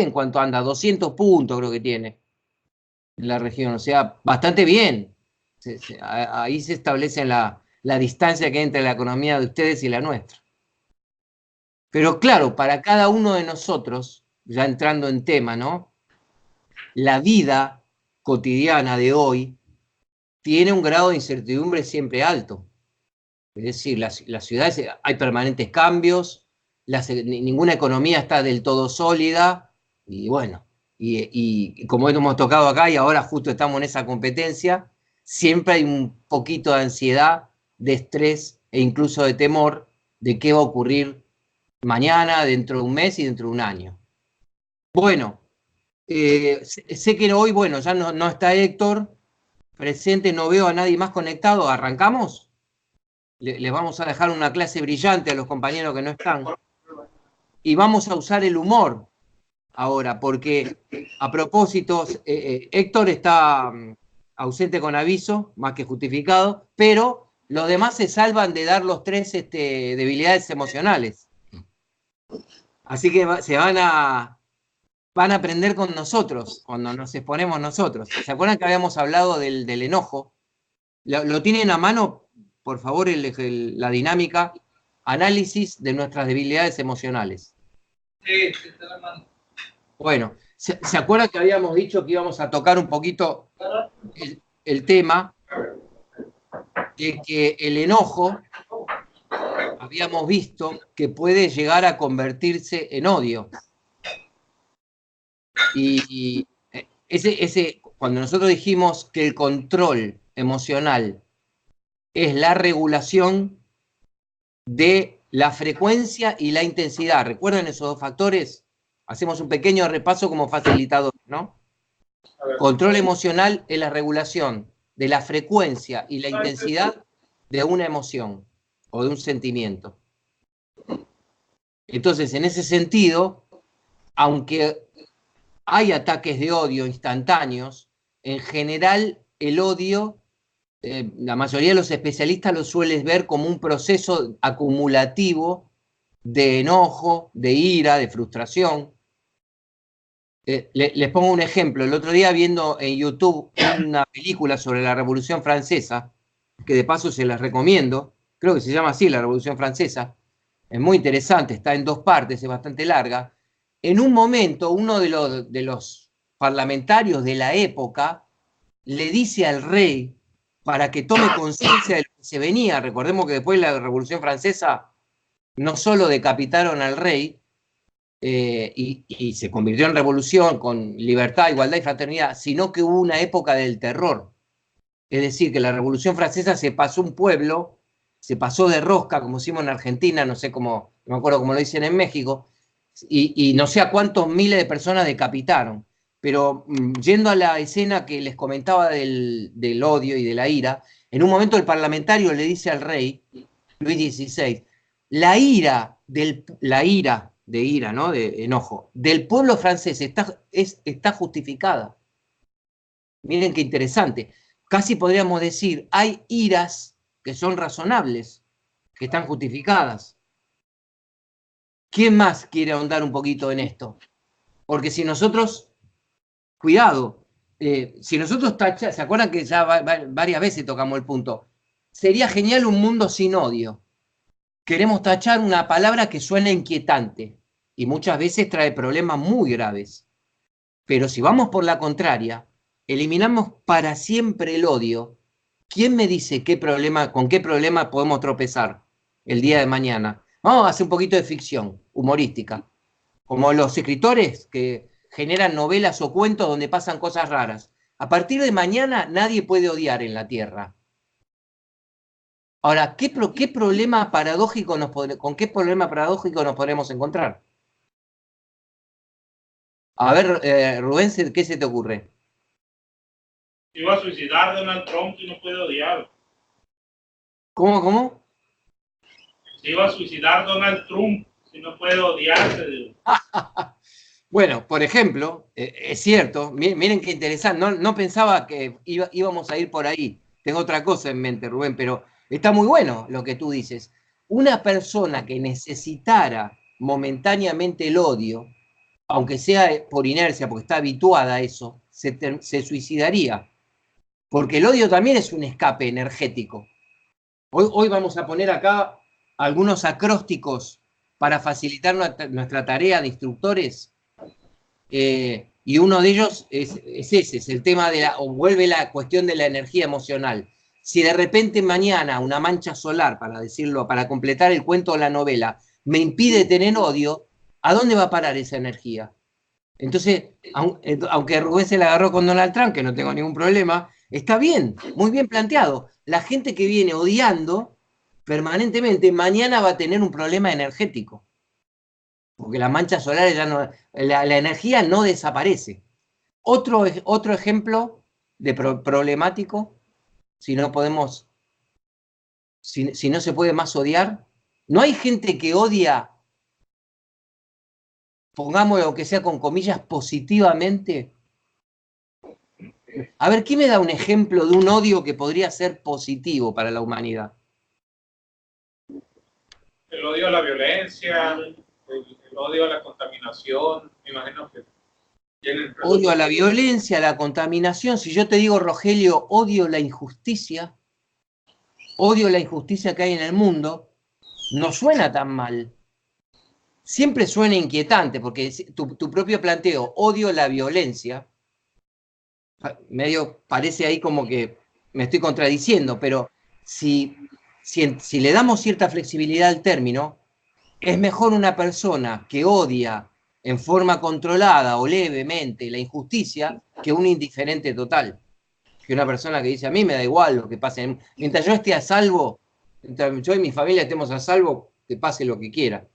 en cuanto anda, 200 puntos creo que tiene en la región, o sea, bastante bien. Ahí se establece la distancia que hay entre la economía de ustedes y la nuestra. Pero claro, para cada uno de nosotros, ya entrando en tema, ¿no? La vida cotidiana de hoy tiene un grado de incertidumbre siempre alto. Es decir, las ciudades, hay permanentes cambios, ninguna economía está del todo sólida, y bueno, y como hemos tocado acá, y ahora justo estamos en esa competencia, siempre hay un poquito de ansiedad, de estrés e incluso de temor de qué va a ocurrir mañana, dentro de un mes y dentro de un año. Bueno, sé que hoy, bueno, ya no está Héctor presente, no veo a nadie más conectado. ¿Arrancamos? Les vamos a dejar una clase brillante a los compañeros que no están. Y vamos a usar el humor ahora, porque a propósito, Héctor está ausente con aviso, más que justificado, pero los demás se salvan de dar los tres debilidades emocionales. Así que van a aprender con nosotros, cuando nos exponemos nosotros. ¿Se acuerdan que habíamos hablado del enojo? ¿Lo tienen a mano, por favor, la dinámica? Análisis de nuestras debilidades emocionales. Sí, está la mano. Bueno, ¿se acuerdan que habíamos dicho que íbamos a tocar un poquito el tema de que el enojo, habíamos visto que puede llegar a convertirse en odio? Y cuando nosotros dijimos que el control emocional es la regulación de la frecuencia y la intensidad. ¿Recuerdan esos dos factores? Hacemos un pequeño repaso como facilitador, ¿no? Control emocional es la regulación de la frecuencia y la intensidad de una emoción o de un sentimiento. Entonces, en ese sentido, aunque hay ataques de odio instantáneos, en general el odio, la mayoría de los especialistas lo suelen ver como un proceso acumulativo de enojo, de ira, de frustración. Les pongo un ejemplo. El otro día viendo en YouTube una película sobre la Revolución Francesa, que de paso se las recomiendo, creo que se llama así, La Revolución Francesa, es muy interesante, está en dos partes, es bastante larga. En un momento, uno de los parlamentarios de la época le dice al rey, para que tome conciencia de lo que se venía, recordemos que después de la Revolución Francesa no solo decapitaron al rey, y se convirtió en revolución con libertad, igualdad y fraternidad, sino que hubo una época del terror. Es decir, que la Revolución Francesa se pasó un pueblo, se pasó de rosca, como decimos en Argentina, no sé cómo, no me acuerdo cómo lo dicen en México, y no sé a cuántos miles de personas decapitaron. Pero yendo a la escena que les comentaba del odio y de la ira, en un momento el parlamentario le dice al rey, Luis XVI, la ira de ira, ¿no? De enojo, del pueblo francés está justificada. Miren qué interesante. Casi podríamos decir, hay iras que son razonables, que están justificadas. ¿Quién más quiere ahondar un poquito en esto? Porque si nosotros, cuidado, si nosotros ¿se acuerdan que ya varias veces tocamos el punto? Sería genial un mundo sin odio. Queremos tachar una palabra que suena inquietante y muchas veces trae problemas muy graves. Pero si vamos por la contraria, eliminamos para siempre el odio. ¿Quién me dice con qué problema podemos tropezar el día de mañana? Vamos a hacer un poquito de ficción humorística, como los escritores que generan novelas o cuentos donde pasan cosas raras. A partir de mañana nadie puede odiar en la Tierra. Ahora, ¿qué problema paradójico ¿con qué problema paradójico nos podremos encontrar? A ver, Rubén, ¿qué se te ocurre? Se iba a suicidar Donald Trump y no puede odiar. ¿Cómo? Se iba a suicidar Donald Trump si no puede odiarse. Bueno, por ejemplo, es cierto, miren qué interesante, no pensaba que íbamos a ir por ahí. Tengo otra cosa en mente, Rubén, pero está muy bueno lo que tú dices. Una persona que necesitara momentáneamente el odio, aunque sea por inercia, porque está habituada a eso, se suicidaría. Porque el odio también es un escape energético. Hoy vamos a poner acá algunos acrósticos para facilitar nuestra tarea de instructores. Y uno de ellos es ese, es el tema o vuelve la cuestión de la energía emocional. Si de repente mañana una mancha solar, para decirlo, para completar el cuento o la novela, me impide tener odio, ¿a dónde va a parar esa energía? Entonces, aunque Rubén se la agarró con Donald Trump, que no tengo ningún problema, está bien, muy bien planteado. La gente que viene odiando permanentemente, mañana va a tener un problema energético. Porque las manchas solares ya no, la energía no desaparece. Otro ejemplo de problemático, si no podemos, si no se puede más odiar, no hay gente que odia, pongámoslo que sea con comillas, positivamente. A ver, ¿quién me da un ejemplo de un odio que podría ser positivo para la humanidad? El odio a la violencia, el odio a la contaminación, me imagino que tienen... Odio a la violencia, a la contaminación. Si yo te digo, Rogelio, odio la injusticia que hay en el mundo, no suena tan mal. Siempre suena inquietante, porque tu propio planteo, odio la violencia, medio parece ahí como que me estoy contradiciendo, pero si le damos cierta flexibilidad al término, es mejor una persona que odia en forma controlada o levemente la injusticia que un indiferente total. Que una persona que dice, a mí me da igual lo que pase. Mientras yo esté a salvo, mientras yo y mi familia estemos a salvo, que pase lo que quiera.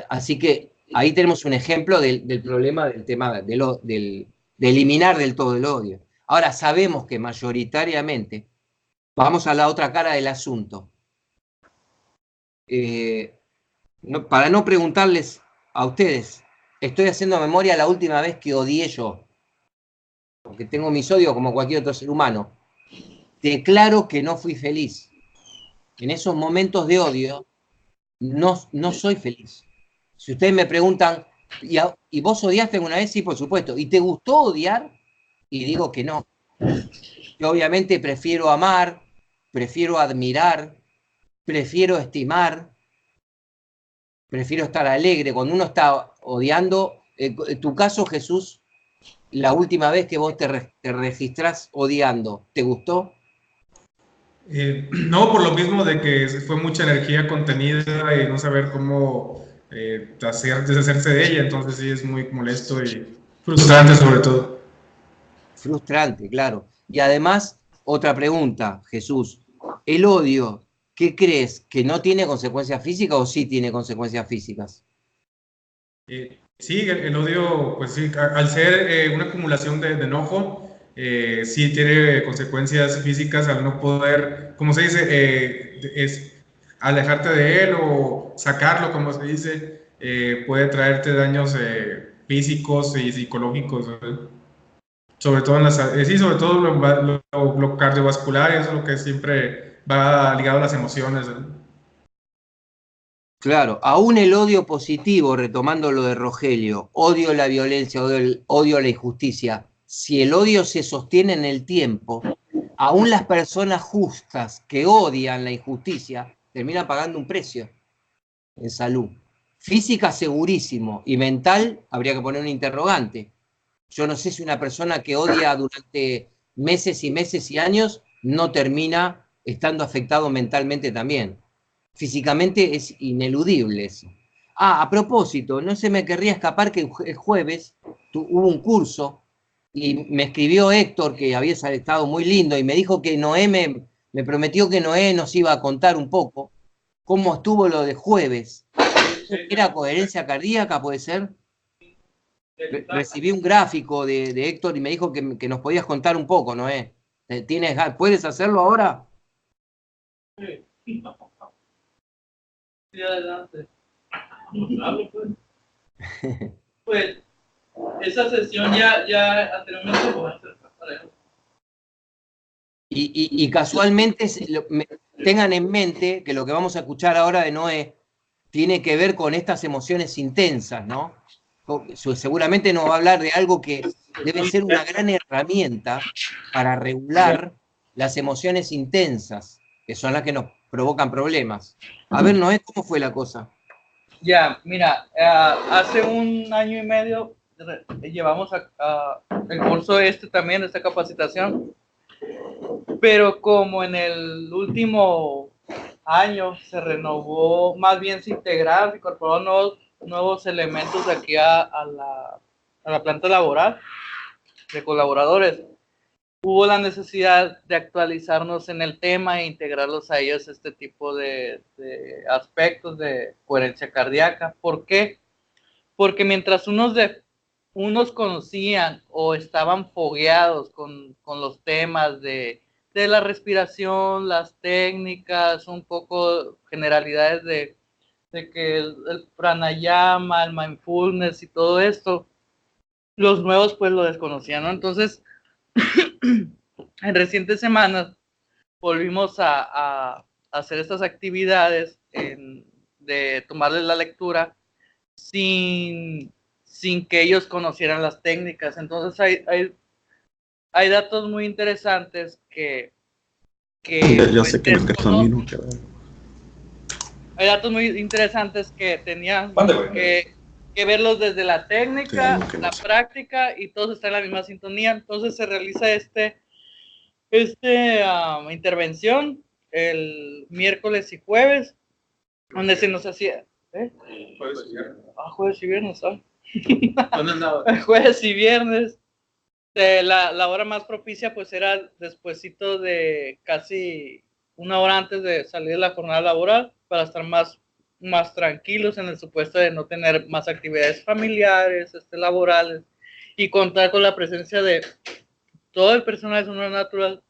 Así que ahí tenemos un ejemplo del problema del tema de eliminar del todo el odio. Ahora sabemos que mayoritariamente, vamos a la otra cara del asunto, para no preguntarles a ustedes, estoy haciendo memoria la última vez que odié yo, porque tengo mis odios como cualquier otro ser humano. Declaro que no fui feliz. En esos momentos de odio, no soy feliz. Si ustedes me preguntan, ¿y vos odiaste alguna vez? Sí, por supuesto. ¿Y te gustó odiar? Y digo que no. Yo obviamente prefiero amar, prefiero admirar, prefiero estimar, prefiero estar alegre. Cuando uno está odiando, en tu caso, Jesús, la última vez que vos te registrás odiando, ¿te gustó? No, por lo mismo de que fue mucha energía contenida y no saber cómo deshacerse de ella, entonces sí es muy molesto y frustrante sobre todo. Frustrante, claro. Y además, otra pregunta, Jesús. ¿El odio, qué crees? ¿Que no tiene consecuencias físicas o sí tiene consecuencias físicas? Sí, el odio, pues sí, al ser una acumulación de enojo, sí tiene consecuencias físicas al no poder, como se dice, es alejarte de él o sacarlo, como se dice, puede traerte daños físicos y psicológicos, sobre todo en las, sí, sobre todo lo cardiovascular, eso es lo que siempre va ligado a las emociones. Claro, aún el odio positivo, retomando lo de Rogelio, odio la violencia, odio la injusticia, si el odio se sostiene en el tiempo, aún las personas justas que odian la injusticia terminan pagando un precio en salud. Física segurísimo, y mental habría que poner un interrogante. Yo no sé si una persona que odia durante meses y meses y años no termina estando afectado mentalmente también. Físicamente es ineludible eso. A propósito, no se me querría escapar que el jueves hubo un curso y me escribió Héctor, que había estado muy lindo, y me dijo que Noé me prometió que Noé nos iba a contar un poco cómo estuvo lo de jueves. ¿Era coherencia cardíaca, puede ser? Recibí un gráfico de Héctor y me dijo que nos podías contar un poco, Noé. ¿Puedes hacerlo ahora? Sí. Sí, adelante. Pues esa sesión ya anteriormente fue para eso. Y casualmente tengan en mente que lo que vamos a escuchar ahora de Noé tiene que ver con estas emociones intensas, ¿no? seguramente nos va a hablar de algo que debe ser una gran herramienta para regular las emociones intensas, que son las que nos provocan problemas. A ver, Noé, ¿cómo fue la cosa? Ya, mira, hace 1 año y medio llevamos el curso también, esta capacitación, pero como en el último año se renovó, más bien se integraron, se incorporaron nuevos elementos de aquí a la planta laboral de colaboradores, hubo la necesidad de actualizarnos en el tema e integrarlos a ellos este tipo de aspectos de coherencia cardíaca. ¿Por qué? Porque mientras unos conocían o estaban fogueados con los temas de la respiración, las técnicas, un poco generalidades de que el pranayama, el mindfulness y todo esto, los nuevos pues lo desconocían, ¿no? Entonces, en recientes semanas volvimos a hacer estas actividades de tomarles la lectura sin que ellos conocieran las técnicas. Entonces hay datos muy interesantes que Ya pues, sé que en el camino. hay datos muy interesantes que tenían que verlos desde la técnica, la práctica, y todos están en la misma sintonía. Entonces se realiza intervención el miércoles y jueves, donde se nos hacía jueves y viernes, jueves y viernes. La hora más propicia pues era despuesito de casi 1 hora antes de salir de la jornada laboral, para estar más tranquilos en el supuesto de no tener más actividades familiares, laborales, y contar con la presencia de todo el personal de Sonora Natural,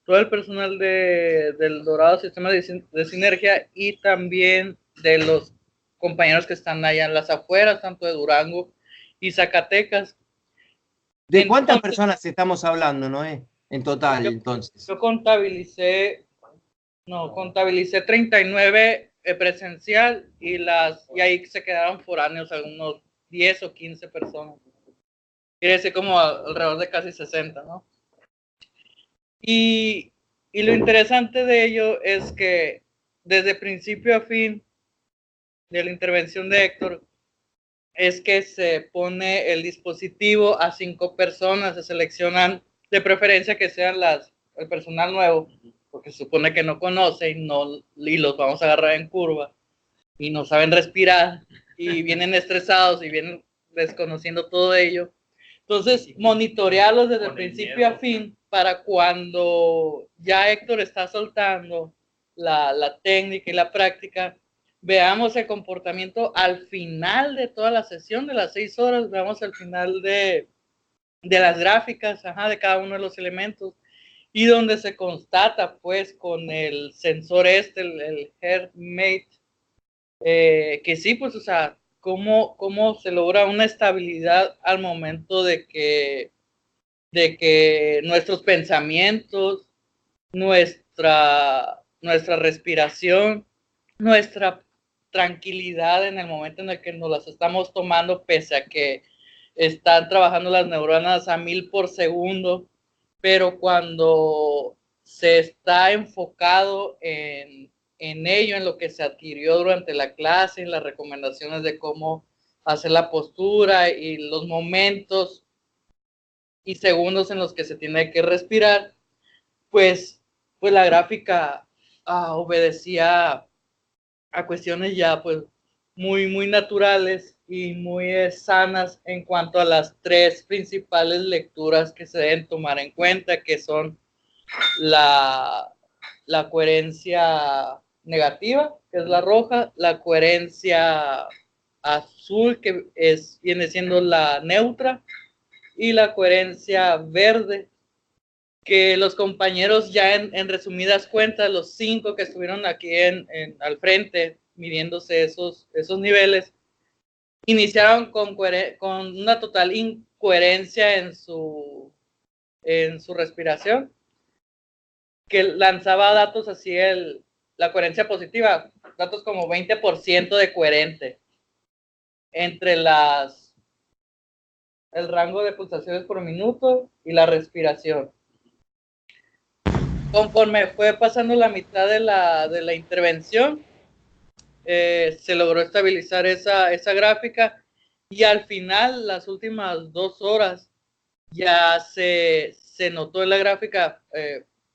todo el personal del Dorado Sistema de Sinergia, y también de los compañeros que están allá en las afueras, tanto de Durango y Zacatecas. ¿De cuántas personas estamos hablando, Noé, en total, entonces? Yo contabilicé 39 presencial, y ahí se quedaron foráneos algunos 10 o 15 personas. Quiere decir como alrededor de casi 60, ¿no? Y lo interesante de ello es que desde principio a fin de la intervención de Héctor es que se pone el dispositivo a 5 personas, se seleccionan de preferencia que sean el personal nuevo, porque se supone que no conocen y los vamos a agarrar en curva y no saben respirar y vienen estresados y vienen desconociendo todo ello. Entonces, monitorearlos desde el principio a fin, para cuando ya Héctor está soltando la técnica y la práctica, veamos el comportamiento al final de toda la sesión de las 6 horas, veamos al final de las gráficas, de cada uno de los elementos, y donde se constata pues con el sensor el HeartMate, que sí, pues, o sea, cómo se logra una estabilidad al momento de que nuestros pensamientos, nuestra respiración, nuestra tranquilidad en el momento en el que nos las estamos tomando, pese a que están trabajando las neuronas a 1000 por segundo, pero cuando se está enfocado en ello, en lo que se adquirió durante la clase, en las recomendaciones de cómo hacer la postura y los momentos y segundos en los que se tiene que respirar, pues la gráfica obedecía a cuestiones ya pues muy naturales y muy sanas en cuanto a las 3 principales lecturas que se deben tomar en cuenta, que son la coherencia negativa, que es la roja, la coherencia azul, que viene siendo la neutra, y la coherencia verde, que los compañeros ya en resumidas cuentas, los 5 que estuvieron aquí al frente midiéndose esos niveles, iniciaron con una total incoherencia en su respiración, que lanzaba datos así, la coherencia positiva, datos como 20% de coherente entre las el rango de pulsaciones por minuto y la respiración. Conforme fue pasando la mitad de la intervención, se logró estabilizar esa gráfica y al final, las últimas 2 horas, ya se notó en la gráfica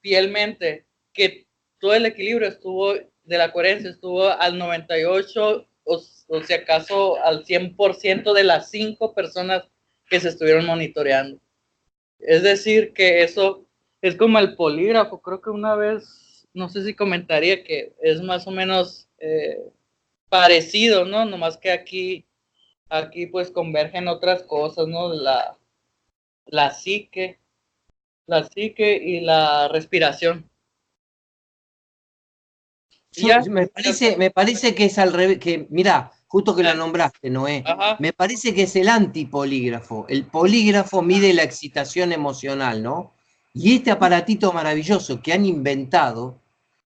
fielmente que todo el equilibrio estuvo, de la coherencia estuvo al 98 o si acaso al 100% de las 5 personas que se estuvieron monitoreando. Es decir, que eso es como el polígrafo. Creo que una vez, no sé si comentaría que es más o menos parecido, ¿no? Nomás que aquí pues convergen otras cosas, ¿no? La psique y la respiración. Me parece que es al revés, que mirá, justo que lo nombraste, Noé, Ajá. me parece que es el antipolígrafo. El polígrafo mide la excitación emocional, ¿no? Y este aparatito maravilloso que han inventado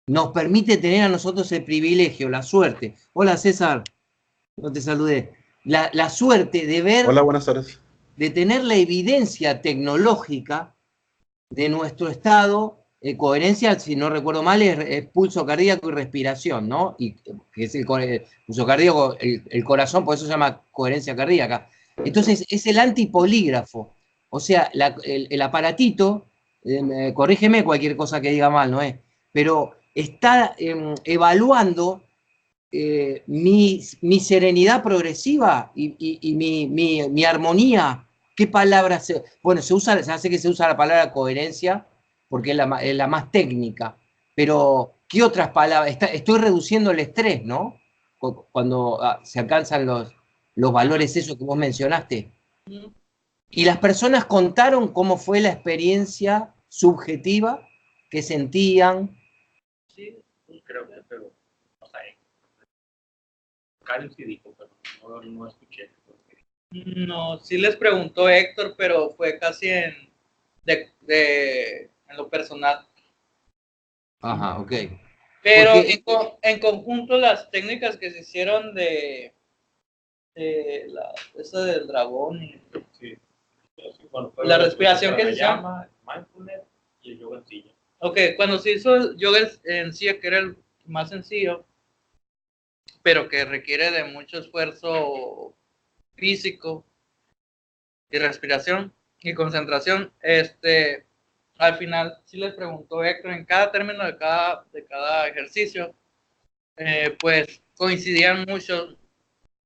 nos permite tener a nosotros el privilegio, la suerte. Hola César, no te saludé. La suerte de ver, Hola, buenas tardes. de tener la evidencia tecnológica de nuestro estado, coherencia, si no recuerdo mal, es pulso cardíaco y respiración, ¿no? Y que es el pulso cardíaco, el corazón, por eso se llama coherencia cardíaca. Entonces, es el antipolígrafo. O sea, el aparatito, corrígeme cualquier cosa que diga mal, ¿no es? Pero está evaluando mi serenidad progresiva y mi armonía. ¿Qué palabras? Bueno, se hace que se usa la palabra coherencia porque es la más técnica, pero ¿qué otras palabras? Estoy reduciendo el estrés, ¿no? Cuando se alcanzan los valores esos que vos mencionaste. Y las personas contaron cómo fue la experiencia subjetiva que sentían. Sí, creo que, pero, o sea, Karen sí dijo, pero no escuché. No, sí les preguntó Héctor, pero fue casi en lo personal. Ajá, ok. Pero Porque, en conjunto las técnicas que se hicieron esa del dragón y Sí. Bueno, la respiración que se llama mindfulness y el yoga en silla. Ok, cuando se hizo el yoga en silla, que era el más sencillo, pero que requiere de mucho esfuerzo físico y respiración y concentración, al final sí les preguntó Héctor en cada término de cada ejercicio, pues coincidían mucho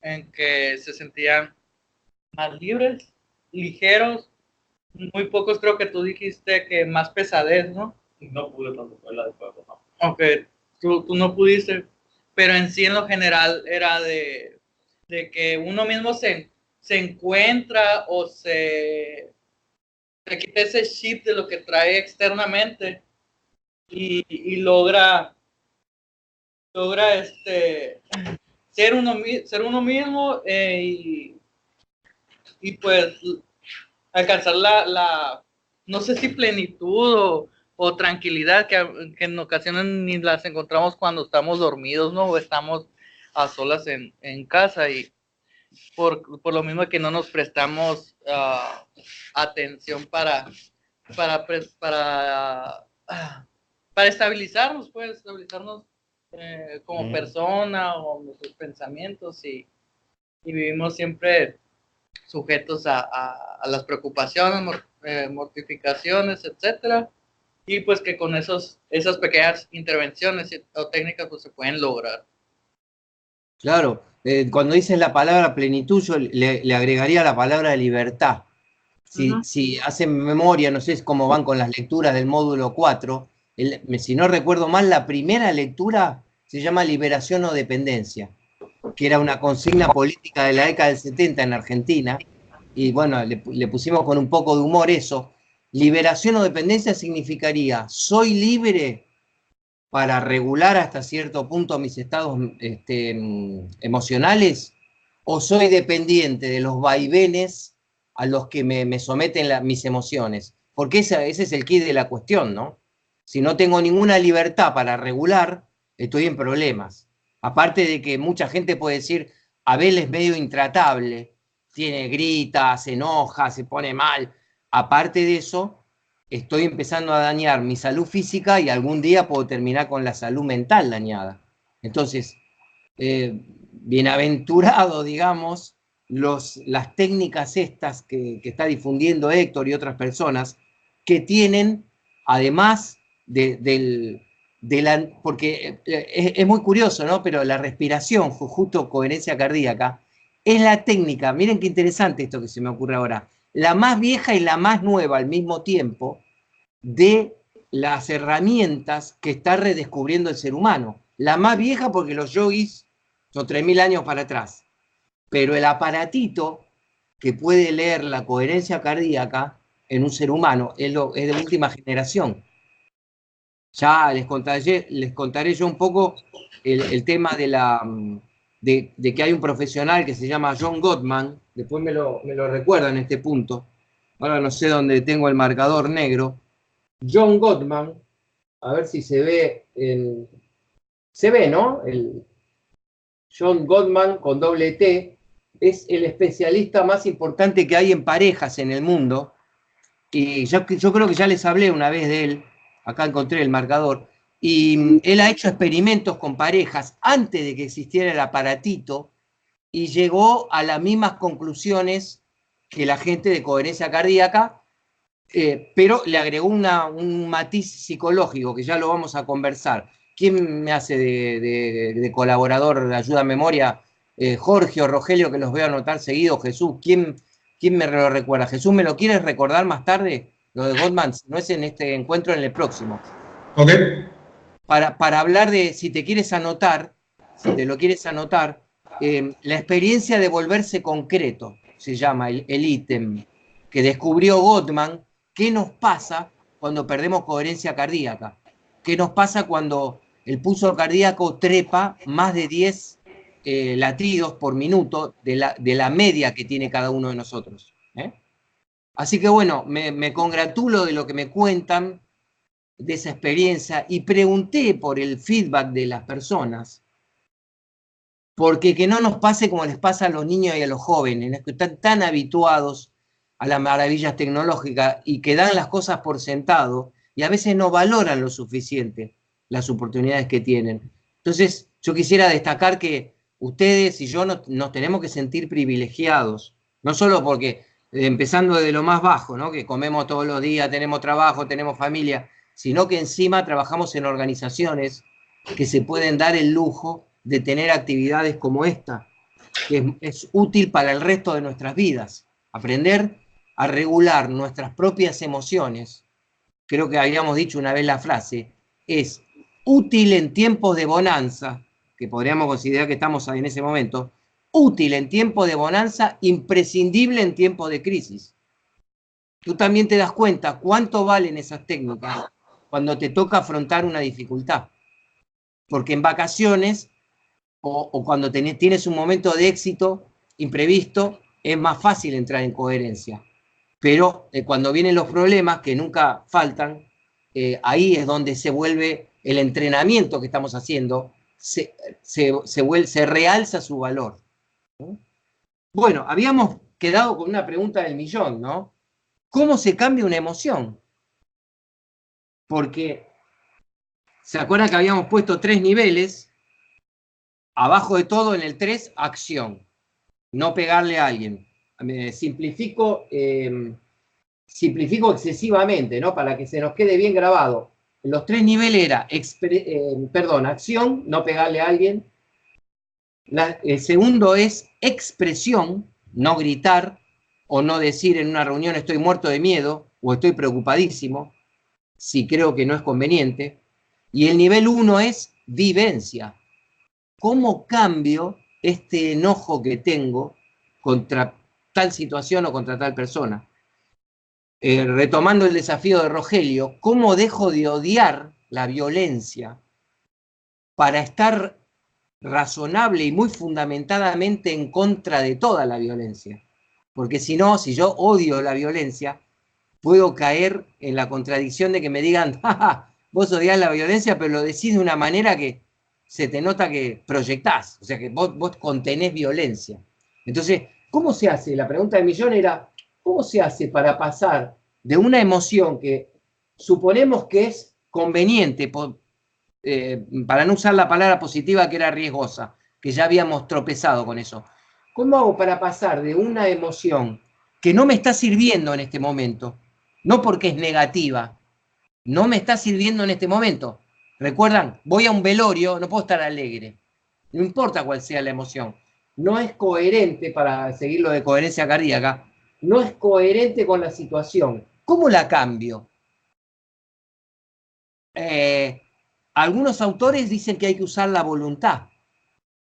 en que se sentían más libres, ligeros, muy pocos creo que tú dijiste que más pesadez, ¿no? No pude cuando fue la de fuego, no. Ok, tú no pudiste, pero en sí en lo general era de que uno mismo se encuentra o se quita ese chip de lo que trae externamente y logra ser uno mismo y pues alcanzar no sé si plenitud o tranquilidad que en ocasiones ni las encontramos cuando estamos dormidos, ¿no? O estamos a solas en casa y por lo mismo que no nos prestamos atención para estabilizarnos, pues, estabilizarnos como persona o nuestros pensamientos y vivimos siempre sujetos a las preocupaciones, mortificaciones, etcétera, y pues que con esas pequeñas intervenciones o técnicas pues se pueden lograr. claro, cuando dices la palabra plenitud, yo le agregaría la palabra libertad. Si hacen memoria, no sé cómo van con las lecturas del módulo 4, si no recuerdo mal, la primera lectura se llama Liberación o Dependencia, que era una consigna política de la década del 70 en Argentina, y bueno, le pusimos con un poco de humor eso. Liberación o dependencia significaría, soy libre para regular hasta cierto punto mis estados emocionales, o soy dependiente de los vaivenes a los que me someten mis emociones. Porque ese es el quid de la cuestión, ¿no? Si no tengo ninguna libertad para regular, estoy en problemas. Aparte de que mucha gente puede decir, Abel es medio intratable, grita, se enoja, se pone mal. Aparte de eso, estoy empezando a dañar mi salud física y algún día puedo terminar con la salud mental dañada. Entonces, bienaventurado, digamos, las técnicas estas que está difundiendo Héctor y otras personas, que tienen, además porque es muy curioso, ¿no? Pero la respiración, justo coherencia cardíaca, es la técnica, miren qué interesante esto que se me ocurre ahora, la más vieja y la más nueva al mismo tiempo de las herramientas que está redescubriendo el ser humano. La más vieja porque los yogis son 3000 años para atrás, pero el aparatito que puede leer la coherencia cardíaca en un ser humano es de última generación. Ya les contaré yo un poco el tema de que hay un profesional que se llama John Gottman, después me lo recuerda en este punto, ahora no sé dónde tengo el marcador negro. John Gottman, a ver si se ve, se ve, ¿no? John Gottman con doble T, es el especialista más importante que hay en parejas en el mundo, y yo creo que ya les hablé una vez de él, acá encontré el marcador, y él ha hecho experimentos con parejas antes de que existiera el aparatito, y llegó a las mismas conclusiones que la gente de coherencia cardíaca, pero le agregó un matiz psicológico, que ya lo vamos a conversar. ¿Quién me hace de colaborador de ayuda a memoria? Jorge o Rogelio, que los veo anotar seguido. Jesús, ¿quién me lo recuerda? Jesús, ¿me lo quieres recordar más tarde? Lo de Gottman, no es en este encuentro, en el próximo. Ok. Para hablar de, si te quieres anotar, si te lo quieres anotar, la experiencia de volverse concreto, se llama el ítem, que descubrió Gottman. ¿Qué nos pasa cuando perdemos coherencia cardíaca? ¿Qué nos pasa cuando el pulso cardíaco trepa más de 10 latidos por minuto de la media que tiene cada uno de nosotros? Así que bueno, me congratulo de lo que me cuentan, de esa experiencia, y pregunté por el feedback de las personas, porque que no nos pase como les pasa a los niños y a los jóvenes, que están tan habituados a las maravillas tecnológicas y que dan las cosas por sentado y a veces no valoran lo suficiente las oportunidades que tienen. Entonces, yo quisiera destacar que ustedes y yo nos tenemos que sentir privilegiados, no solo porque, empezando de lo más bajo, ¿no? Que comemos todos los días, tenemos trabajo, tenemos familia, sino que encima trabajamos en organizaciones que se pueden dar el lujo de tener actividades como esta, que es útil para el resto de nuestras vidas. Aprender a regular nuestras propias emociones, creo que habíamos dicho una vez la frase, es útil en tiempos de bonanza, que podríamos considerar que estamos en ese momento, útil en tiempos de bonanza, imprescindible en tiempos de crisis. Tú también te das cuenta cuánto valen esas técnicas cuando te toca afrontar una dificultad. Porque en vacaciones o cuando tienes un momento de éxito imprevisto, es más fácil entrar en coherencia. Pero cuando vienen los problemas, que nunca faltan, ahí es donde se vuelve el entrenamiento que estamos haciendo, se realza su valor, ¿no? Bueno, habíamos quedado con una pregunta del millón, ¿no? ¿Cómo se cambia una emoción? Porque, ¿se acuerdan que habíamos puesto 3 niveles? Abajo de todo, en el 3, acción. No pegarle a alguien. Simplifico excesivamente, ¿no? Para que se nos quede bien grabado. Los 3 niveles era, acción, no pegarle a alguien. El segundo es expresión, no gritar o no decir en una reunión estoy muerto de miedo o estoy preocupadísimo, si creo que no es conveniente. Y el nivel 1 es vivencia. ¿Cómo cambio este enojo que tengo contra tal situación o contra tal persona? Retomando el desafío de Rogelio, ¿cómo dejo de odiar la violencia para estar razonable y muy fundamentadamente en contra de toda la violencia? Porque si no, si yo odio la violencia, puedo caer en la contradicción de que me digan, jaja, vos odiás la violencia, pero lo decís de una manera que se te nota que proyectás, o sea que vos contenés violencia. Entonces, ¿cómo se hace? La pregunta del millón era, ¿cómo se hace para pasar de una emoción que suponemos que es conveniente, para no usar la palabra positiva que era riesgosa, que ya habíamos tropezado con eso? ¿Cómo hago para pasar de una emoción que no me está sirviendo en este momento, no porque es negativa, no me está sirviendo en este momento? ¿Recuerdan? Voy a un velorio, no puedo estar alegre, no importa cuál sea la emoción. No es coherente, para seguir lo de coherencia cardíaca, no es coherente con la situación. ¿Cómo la cambio? Algunos autores dicen que hay que usar la voluntad.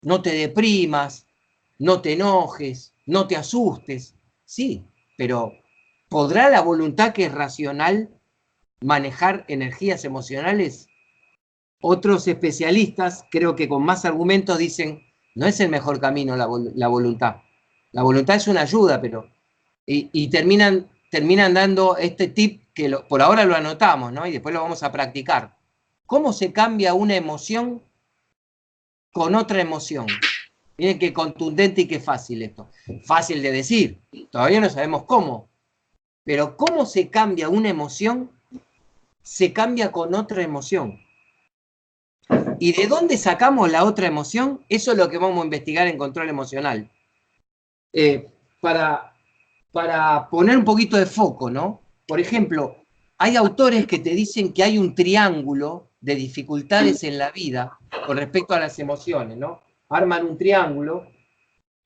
No te deprimas, no te enojes, no te asustes. Sí, pero ¿podrá la voluntad, que es racional, manejar energías emocionales? Otros especialistas, creo que con más argumentos, dicen, no es el mejor camino la voluntad. La voluntad es una ayuda, pero... Y terminan dando este tip que por ahora lo anotamos, ¿no? Y después lo vamos a practicar. ¿Cómo se cambia una emoción con otra emoción? Miren qué contundente y qué fácil esto. Fácil de decir, todavía no sabemos cómo. Pero cómo se cambia una emoción, se cambia con otra emoción. ¿Y de dónde sacamos la otra emoción? Eso es lo que vamos a investigar en control emocional. Para poner un poquito de foco, ¿no? Por ejemplo, hay autores que te dicen que hay un triángulo de dificultades en la vida con respecto a las emociones, ¿no? Arman un triángulo.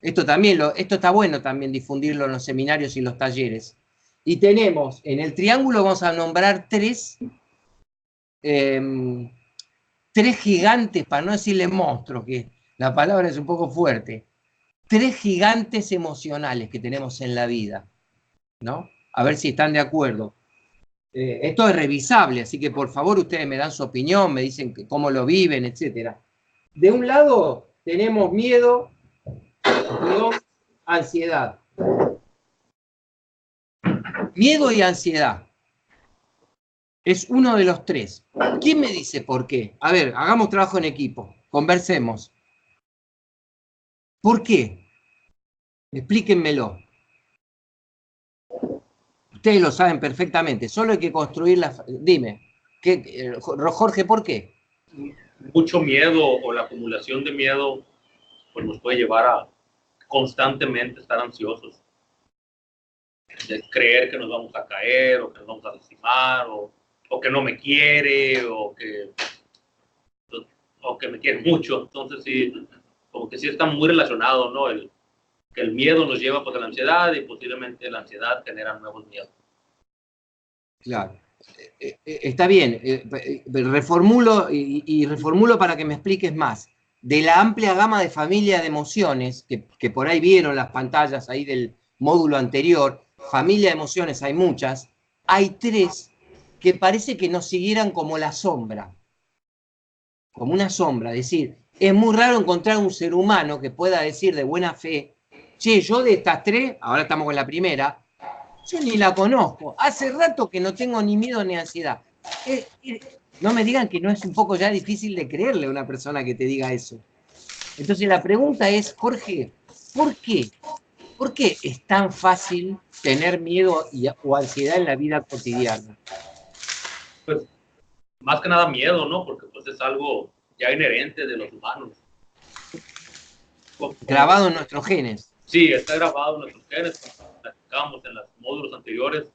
Esto está bueno también difundirlo en los seminarios y los talleres. Y tenemos, en el triángulo vamos a nombrar tres gigantes, para no decirle monstruos, que la palabra es un poco fuerte, tres gigantes emocionales que tenemos en la vida, ¿no? A ver si están de acuerdo. Esto es revisable, así que por favor ustedes me dan su opinión, me dicen cómo lo viven, etc. De un lado tenemos miedo y ansiedad. Miedo y ansiedad. Es uno de los tres. ¿Quién me dice por qué? A ver, hagamos trabajo en equipo, conversemos. ¿Por qué? Explíquenmelo. Ustedes lo saben perfectamente, solo hay que construir la... Dime, Jorge, ¿por qué? Mucho miedo o la acumulación de miedo pues nos puede llevar a constantemente estar ansiosos, de creer que nos vamos a caer o que nos vamos a lastimar o que no me quiere o que me quiere mucho. Entonces sí, como que sí está muy relacionado, ¿no? Que el miedo nos lleva pues a la ansiedad y posiblemente la ansiedad genera nuevos miedos. Claro. Está bien, reformulo y reformulo para que me expliques más. De la amplia gama de familia de emociones, que por ahí vieron las pantallas ahí del módulo anterior, familia de emociones hay muchas, hay tres que parece que nos siguieran como la sombra, como una sombra. Es decir, es muy raro encontrar un ser humano que pueda decir de buena fe, che, yo de estas tres, ahora estamos con la primera, yo ni la conozco, hace rato que no tengo ni miedo ni ansiedad. No me digan que no es un poco ya difícil de creerle a una persona que te diga eso. Entonces la pregunta es, Jorge, ¿por qué? ¿Por qué es tan fácil tener miedo o ansiedad en la vida cotidiana? Pues más que nada miedo, ¿no? Porque pues es algo ya inherente de los humanos. Grabado en nuestros genes. Sí, está grabado en nuestros genes, como platicamos en los módulos anteriores,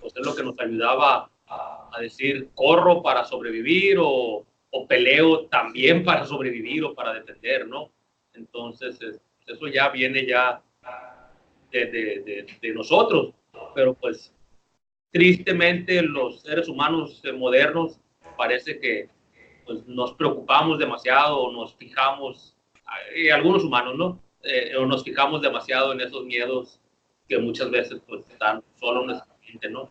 pues es lo que nos ayudaba a decir corro para sobrevivir o peleo también para sobrevivir o para defender, ¿no? Entonces eso ya viene ya de nosotros, pero pues tristemente los seres humanos modernos parece que pues, nos preocupamos demasiado o nos fijamos, algunos humanos, ¿no? O nos fijamos demasiado en esos miedos que muchas veces pues, están solo en nuestra mente, ¿no?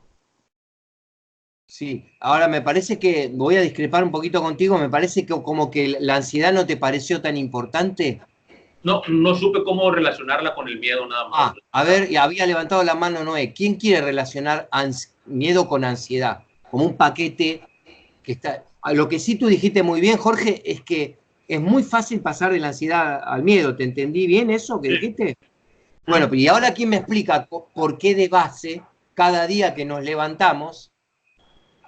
Sí, ahora me parece que, voy a discrepar un poquito contigo, me parece que como que la ansiedad no te pareció tan importante. No supe cómo relacionarla con el miedo nada más. A ver, y había levantado la mano Noé. ¿Quién quiere relacionar miedo con ansiedad? Como un paquete que está... Lo que sí tú dijiste muy bien, Jorge, es que es muy fácil pasar de la ansiedad al miedo. ¿Te entendí bien eso que dijiste? Bueno, y ahora ¿quién me explica por qué de base, cada día que nos levantamos,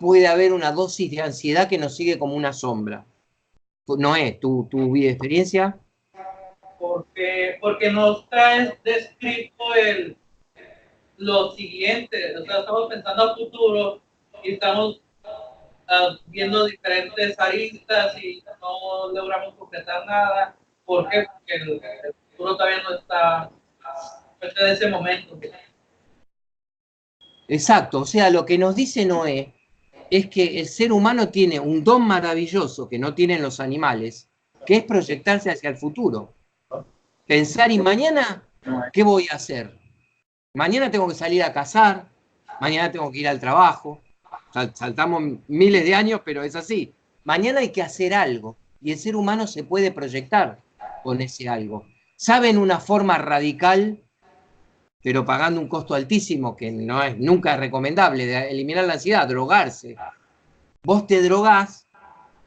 puede haber una dosis de ansiedad que nos sigue como una sombra? Noé, ¿tu experiencia? Porque nos está descrito lo siguiente, o sea, estamos pensando a futuro y estamos viendo diferentes aristas y no logramos concretar nada. ¿Por qué? Porque el futuro todavía no está en ese momento. Exacto, o sea, lo que nos dice Noé es que el ser humano tiene un don maravilloso que no tienen los animales, que es proyectarse hacia el futuro. Pensar, ¿y mañana qué voy a hacer? Mañana tengo que salir a cazar, mañana tengo que ir al trabajo. Saltamos miles de años, pero es así. Mañana hay que hacer algo y el ser humano se puede proyectar con ese algo. ¿Saben una forma radical, pero pagando un costo altísimo, que no es nunca recomendable, de eliminar la ansiedad? Drogarse. Vos te drogás,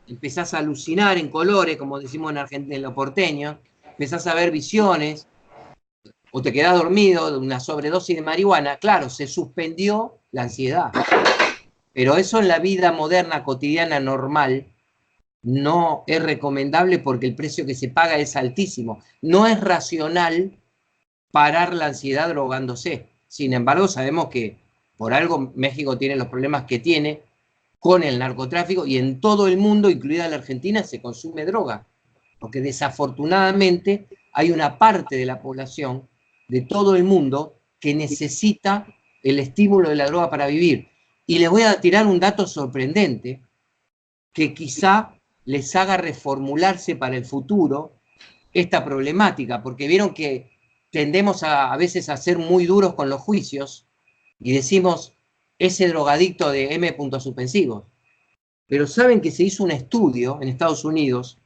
empezás a alucinar en colores, como decimos en Argentina, en los porteños, empezás a ver visiones, o te quedás dormido de una sobredosis de marihuana. Claro, se suspendió la ansiedad. Pero eso en la vida moderna, cotidiana, normal, no es recomendable porque el precio que se paga es altísimo. No es racional parar la ansiedad drogándose. Sin embargo, sabemos que por algo México tiene los problemas que tiene con el narcotráfico y en todo el mundo, incluida la Argentina, se consume droga. Porque desafortunadamente hay una parte de la población de todo el mundo que necesita el estímulo de la droga para vivir. Y les voy a tirar un dato sorprendente que quizá les haga reformularse para el futuro esta problemática, porque vieron que tendemos a veces a ser muy duros con los juicios y decimos ese drogadicto de M puntos suspensivos. Pero saben que se hizo un estudio en Estados Unidos,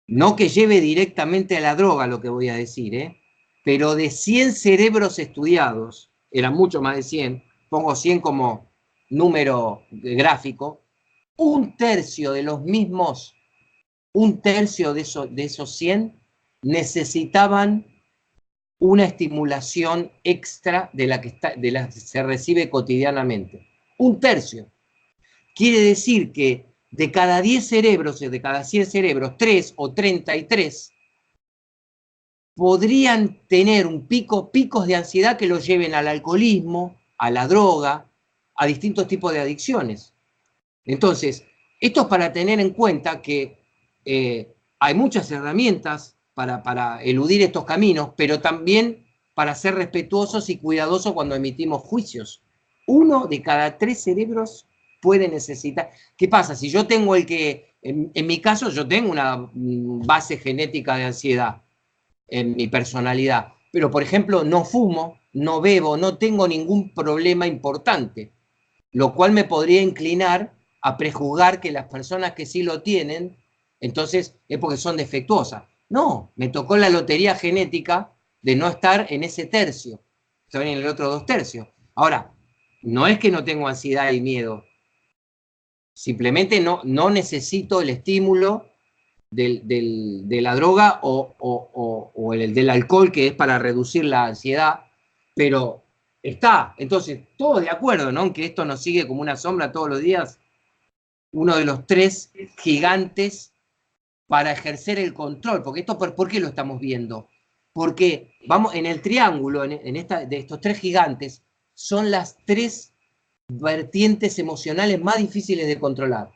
no que lleve directamente a la droga lo que voy a decir, pero de 100 cerebros estudiados, eran mucho más de 100, pongo 100 como número gráfico, un tercio de los mismos, un tercio de esos 100 necesitaban una estimulación extra de la que se recibe cotidianamente. Un tercio. Quiere decir que de cada 10 cerebros, de cada 100 cerebros, 3 o 33 podrían tener picos de ansiedad que los lleven al alcoholismo, a la droga, a distintos tipos de adicciones. Entonces, esto es para tener en cuenta que hay muchas herramientas para eludir estos caminos, pero también para ser respetuosos y cuidadosos cuando emitimos juicios. 1 de cada 3 cerebros puede necesitar. ¿Qué pasa? Si yo tengo en mi caso, yo tengo una base genética de ansiedad en mi personalidad, pero por ejemplo no fumo, no bebo, no tengo ningún problema importante, lo cual me podría inclinar a prejuzgar que las personas que sí lo tienen, entonces es porque son defectuosas. No, me tocó la lotería genética de no estar en ese tercio, estoy en el otro 2 tercios. Ahora, no es que no tengo ansiedad y miedo, simplemente no necesito el estímulo de la droga o el del alcohol, que es para reducir la ansiedad, pero está. Entonces, todos de acuerdo, ¿no? Que esto nos sigue como una sombra todos los días. Uno de los 3 gigantes para ejercer el control, porque esto, ¿por qué lo estamos viendo? Porque vamos en el triángulo, de estos 3 gigantes, son las 3 vertientes emocionales más difíciles de controlar.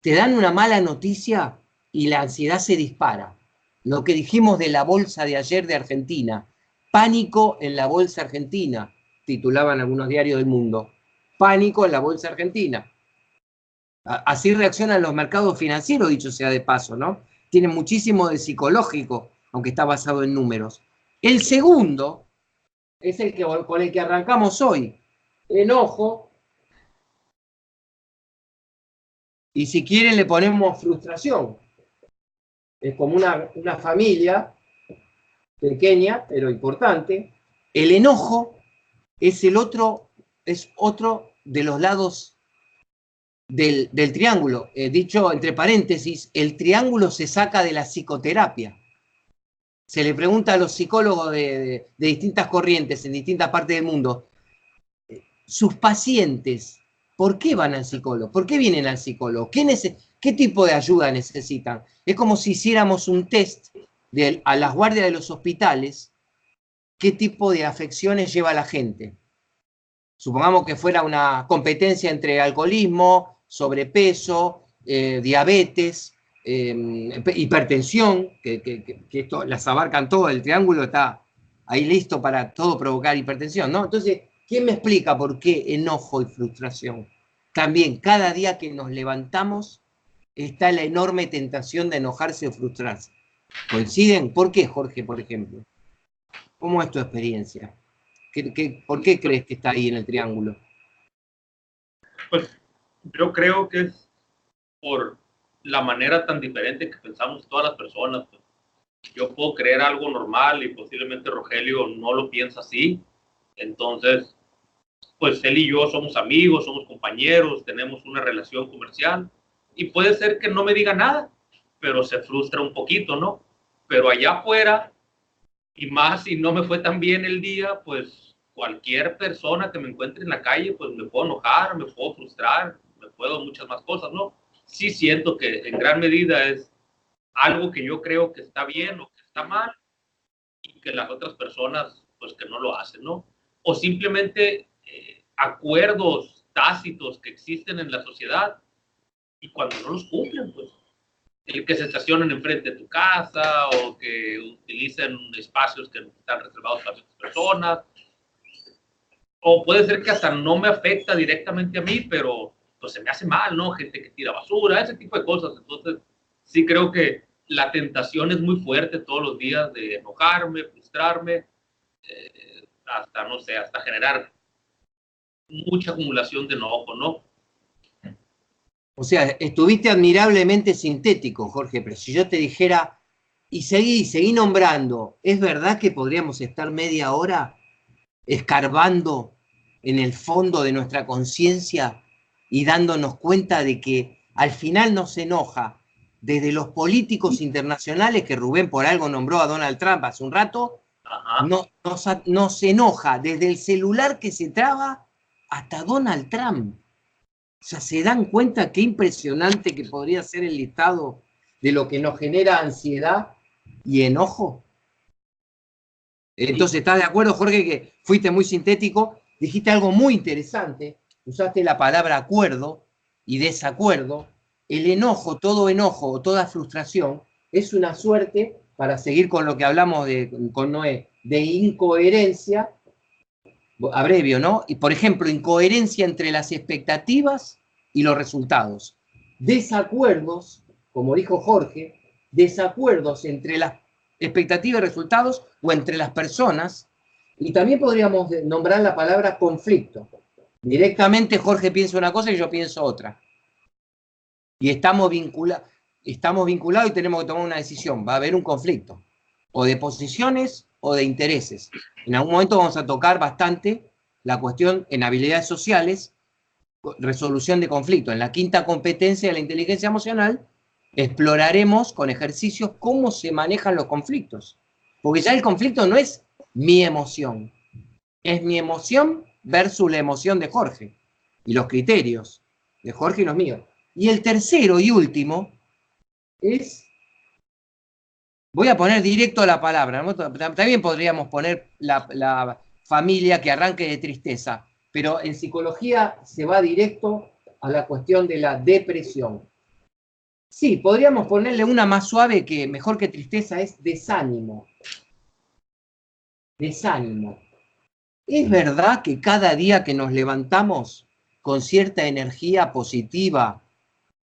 Te dan una mala noticia y la ansiedad se dispara. Lo que dijimos de la bolsa de ayer de Argentina, pánico en la bolsa argentina, titulaban algunos diarios del mundo, pánico en la bolsa argentina. Así reaccionan los mercados financieros, dicho sea de paso, ¿no? Tiene muchísimo de psicológico, aunque está basado en números. El segundo es con el que arrancamos hoy, enojo, y si quieren le ponemos frustración. Es como una familia pequeña, pero importante. El enojo es otro de los lados del triángulo. Dicho entre paréntesis, el triángulo se saca de la psicoterapia. se le pregunta a los psicólogos de distintas corrientes en distintas partes del mundo, sus pacientes, ¿por qué van al psicólogo? ¿Por qué vienen al psicólogo? ¿Qué tipo de ayuda necesitan? Es como si hiciéramos un test a las guardias de los hospitales, qué tipo de afecciones lleva la gente. Supongamos que fuera una competencia entre alcoholismo, sobrepeso, diabetes, hipertensión, que esto las abarcan todo, el triángulo está ahí listo para todo provocar hipertensión, ¿no? Entonces, ¿quién me explica por qué enojo y frustración? También, cada día que nos levantamos está la enorme tentación de enojarse o frustrarse. ¿Coinciden? ¿Por qué, Jorge, por ejemplo? ¿Cómo es tu experiencia? ¿Por qué crees que está ahí en el triángulo? Pues yo creo que es por la manera tan diferente que pensamos todas las personas. Pues. Yo puedo creer algo normal y posiblemente Rogelio no lo piensa así. Entonces, pues él y yo somos amigos, somos compañeros, tenemos una relación comercial y puede ser que no me diga nada, pero se frustra un poquito, ¿no? Pero allá afuera, y más si no me fue tan bien el día, pues cualquier persona que me encuentre en la calle, pues me puedo enojar, me puedo frustrar, me puedo muchas más cosas, ¿no? Sí siento que en gran medida es algo que yo creo que está bien o que está mal y que las otras personas, pues que no lo hacen, ¿no? O simplemente acuerdos tácitos que existen en la sociedad y cuando no los cumplen, pues el que se estacionen enfrente de tu casa o que utilicen espacios que están reservados para otras personas. O puede ser que hasta no me afecta directamente a mí, pero pues se me hace mal, ¿no? Gente que tira basura, ese tipo de cosas. Entonces, sí creo que la tentación es muy fuerte todos los días de enojarme, frustrarme, hasta, no sé, hasta generar mucha acumulación de enojo, ¿no? O sea, estuviste admirablemente sintético, Jorge, pero si yo te dijera, y seguí nombrando, ¿es verdad que podríamos estar media hora escarbando en el fondo de nuestra conciencia y dándonos cuenta de que al final nos enoja desde los políticos internacionales, que Rubén por algo nombró a Donald Trump hace un rato, nos enoja desde el celular que se traba hasta Donald Trump? O sea, ¿se dan cuenta qué impresionante que podría ser el listado de lo que nos genera ansiedad y enojo? Entonces, ¿estás de acuerdo, Jorge, que fuiste muy sintético? Dijiste algo muy interesante, usaste la palabra acuerdo y desacuerdo. El enojo, todo enojo o toda frustración es una suerte, para seguir con lo que hablamos con Noé, de incoherencia, abrevio, ¿no? Y por ejemplo, incoherencia entre las expectativas y los resultados. Desacuerdos, como dijo Jorge, desacuerdos entre las expectativas y resultados o entre las personas. Y también podríamos nombrar la palabra conflicto. Directamente Jorge piensa una cosa y yo pienso otra. Y estamos vinculados y tenemos que tomar una decisión. Va a haber un conflicto, o de posiciones o de intereses. En algún momento vamos a tocar bastante la cuestión en habilidades sociales, resolución de conflicto. En la quinta competencia de la inteligencia emocional exploraremos con ejercicios cómo se manejan los conflictos. Porque ya el conflicto no es mi emoción, es mi emoción versus la emoción de Jorge y los criterios de Jorge y los míos. Y el tercero y último es, voy a poner directo la palabra, ¿no? También podríamos poner la familia que arranque de tristeza, pero en psicología se va directo a la cuestión de la depresión. Sí, podríamos ponerle una más suave que mejor que tristeza, es desánimo. Desánimo. ¿Es verdad que cada día que nos levantamos con cierta energía positiva,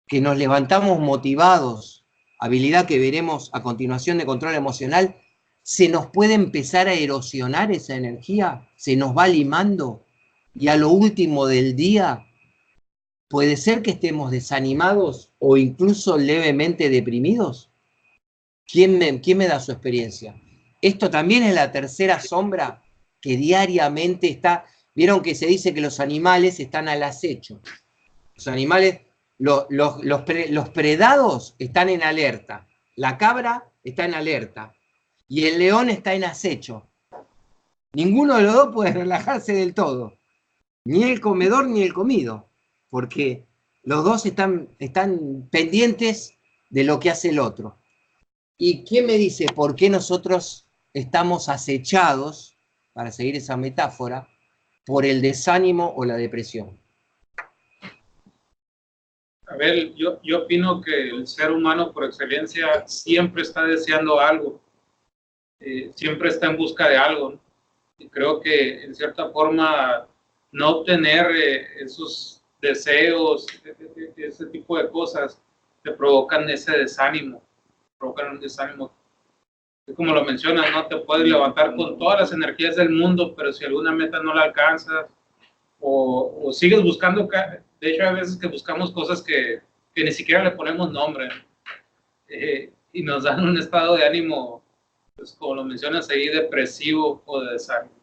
que nos levantamos motivados, habilidad que veremos a continuación de control emocional, se nos puede empezar a erosionar esa energía? ¿Se nos va limando? Y a lo último del día, ¿puede ser que estemos desanimados o incluso levemente deprimidos? ¿Quién me da su experiencia? Esto también es la tercera sombra que diariamente está. Vieron que se dice que los animales están al acecho. Los animales, los predados están en alerta. La cabra está en alerta. y el león está en acecho. Ninguno de los dos puede relajarse del todo, ni el comedor ni el comido, porque los dos están pendientes de lo que hace el otro. ¿Y quién me dice por qué nosotros estamos acechados, para seguir esa metáfora, por el desánimo o la depresión? A ver, yo opino que el ser humano por excelencia siempre está deseando algo, siempre está en busca de algo, ¿no? Y creo que en cierta forma no obtener esos deseos, ese tipo de cosas, te provocan ese desánimo, provocan un desánimo. Y como lo mencionas, ¿no? Te puedes levantar con todas las energías del mundo, pero si alguna meta no la alcanzas, o sigues buscando, de hecho hay veces que buscamos cosas que ni siquiera le ponemos nombre, y nos dan un estado de ánimo, pues como lo mencionas ahí, depresivo o de desánimo.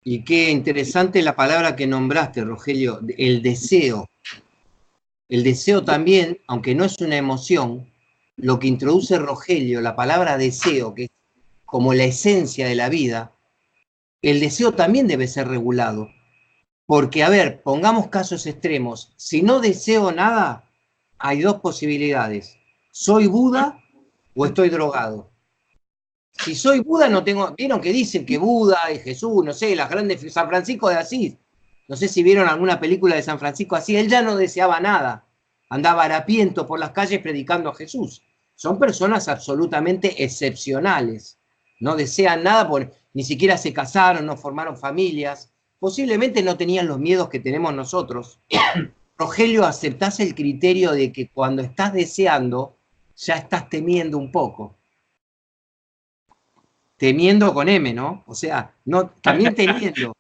Y qué interesante la palabra que nombraste, Rogelio, el deseo. El deseo también, aunque no es una emoción, lo que introduce Rogelio, la palabra deseo, que es como la esencia de la vida, el deseo también debe ser regulado. Porque, a ver, pongamos casos extremos. Si no deseo nada, hay dos posibilidades. ¿Soy Buda o estoy drogado? Si soy Buda no tengo... ¿Vieron que dicen que Buda y Jesús, no sé, las grandes... San Francisco de Asís? No sé si vieron alguna película de San Francisco de Asís. Él ya no deseaba nada. Andaba harapiento por las calles predicando a Jesús. Son personas absolutamente excepcionales. No desean nada, porque ni siquiera se casaron, no formaron familias. Posiblemente no tenían los miedos que tenemos nosotros. Rogelio, ¿aceptás el criterio de que cuando estás deseando, ya estás temiendo un poco? Temiendo con M, ¿no? O sea, no, también teniendo,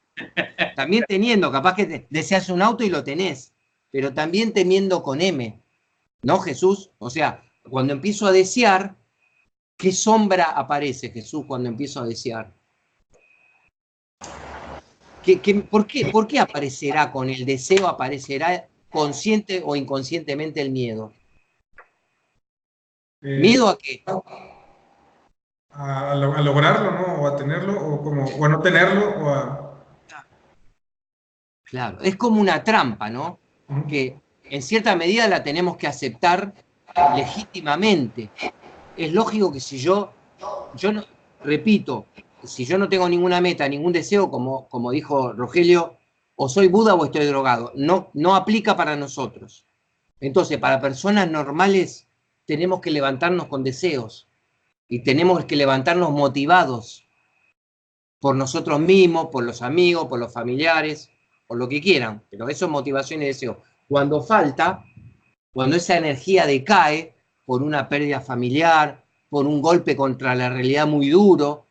capaz que deseas un auto y lo tenés, pero también temiendo con M, ¿no, Jesús? O sea, cuando empiezo a desear, ¿qué sombra aparece, Jesús, cuando empiezo a desear? ¿Por qué aparecerá con el deseo, aparecerá consciente o inconscientemente el miedo? ¿Miedo a qué? A lograrlo, ¿no? O a tenerlo, o a no tenerlo, o a... Claro, es como una trampa, ¿no? Que en cierta medida la tenemos que aceptar legítimamente. Es lógico que si yo no, repito, si yo no tengo ninguna meta, ningún deseo, como dijo Rogelio, o soy Buda o estoy drogado, no aplica para nosotros. Entonces, para personas normales tenemos que levantarnos con deseos y tenemos que levantarnos motivados por nosotros mismos, por los amigos, por los familiares, por lo que quieran, pero eso es motivación y deseo. Cuando falta, cuando esa energía decae por una pérdida familiar, por un golpe contra la realidad muy duro,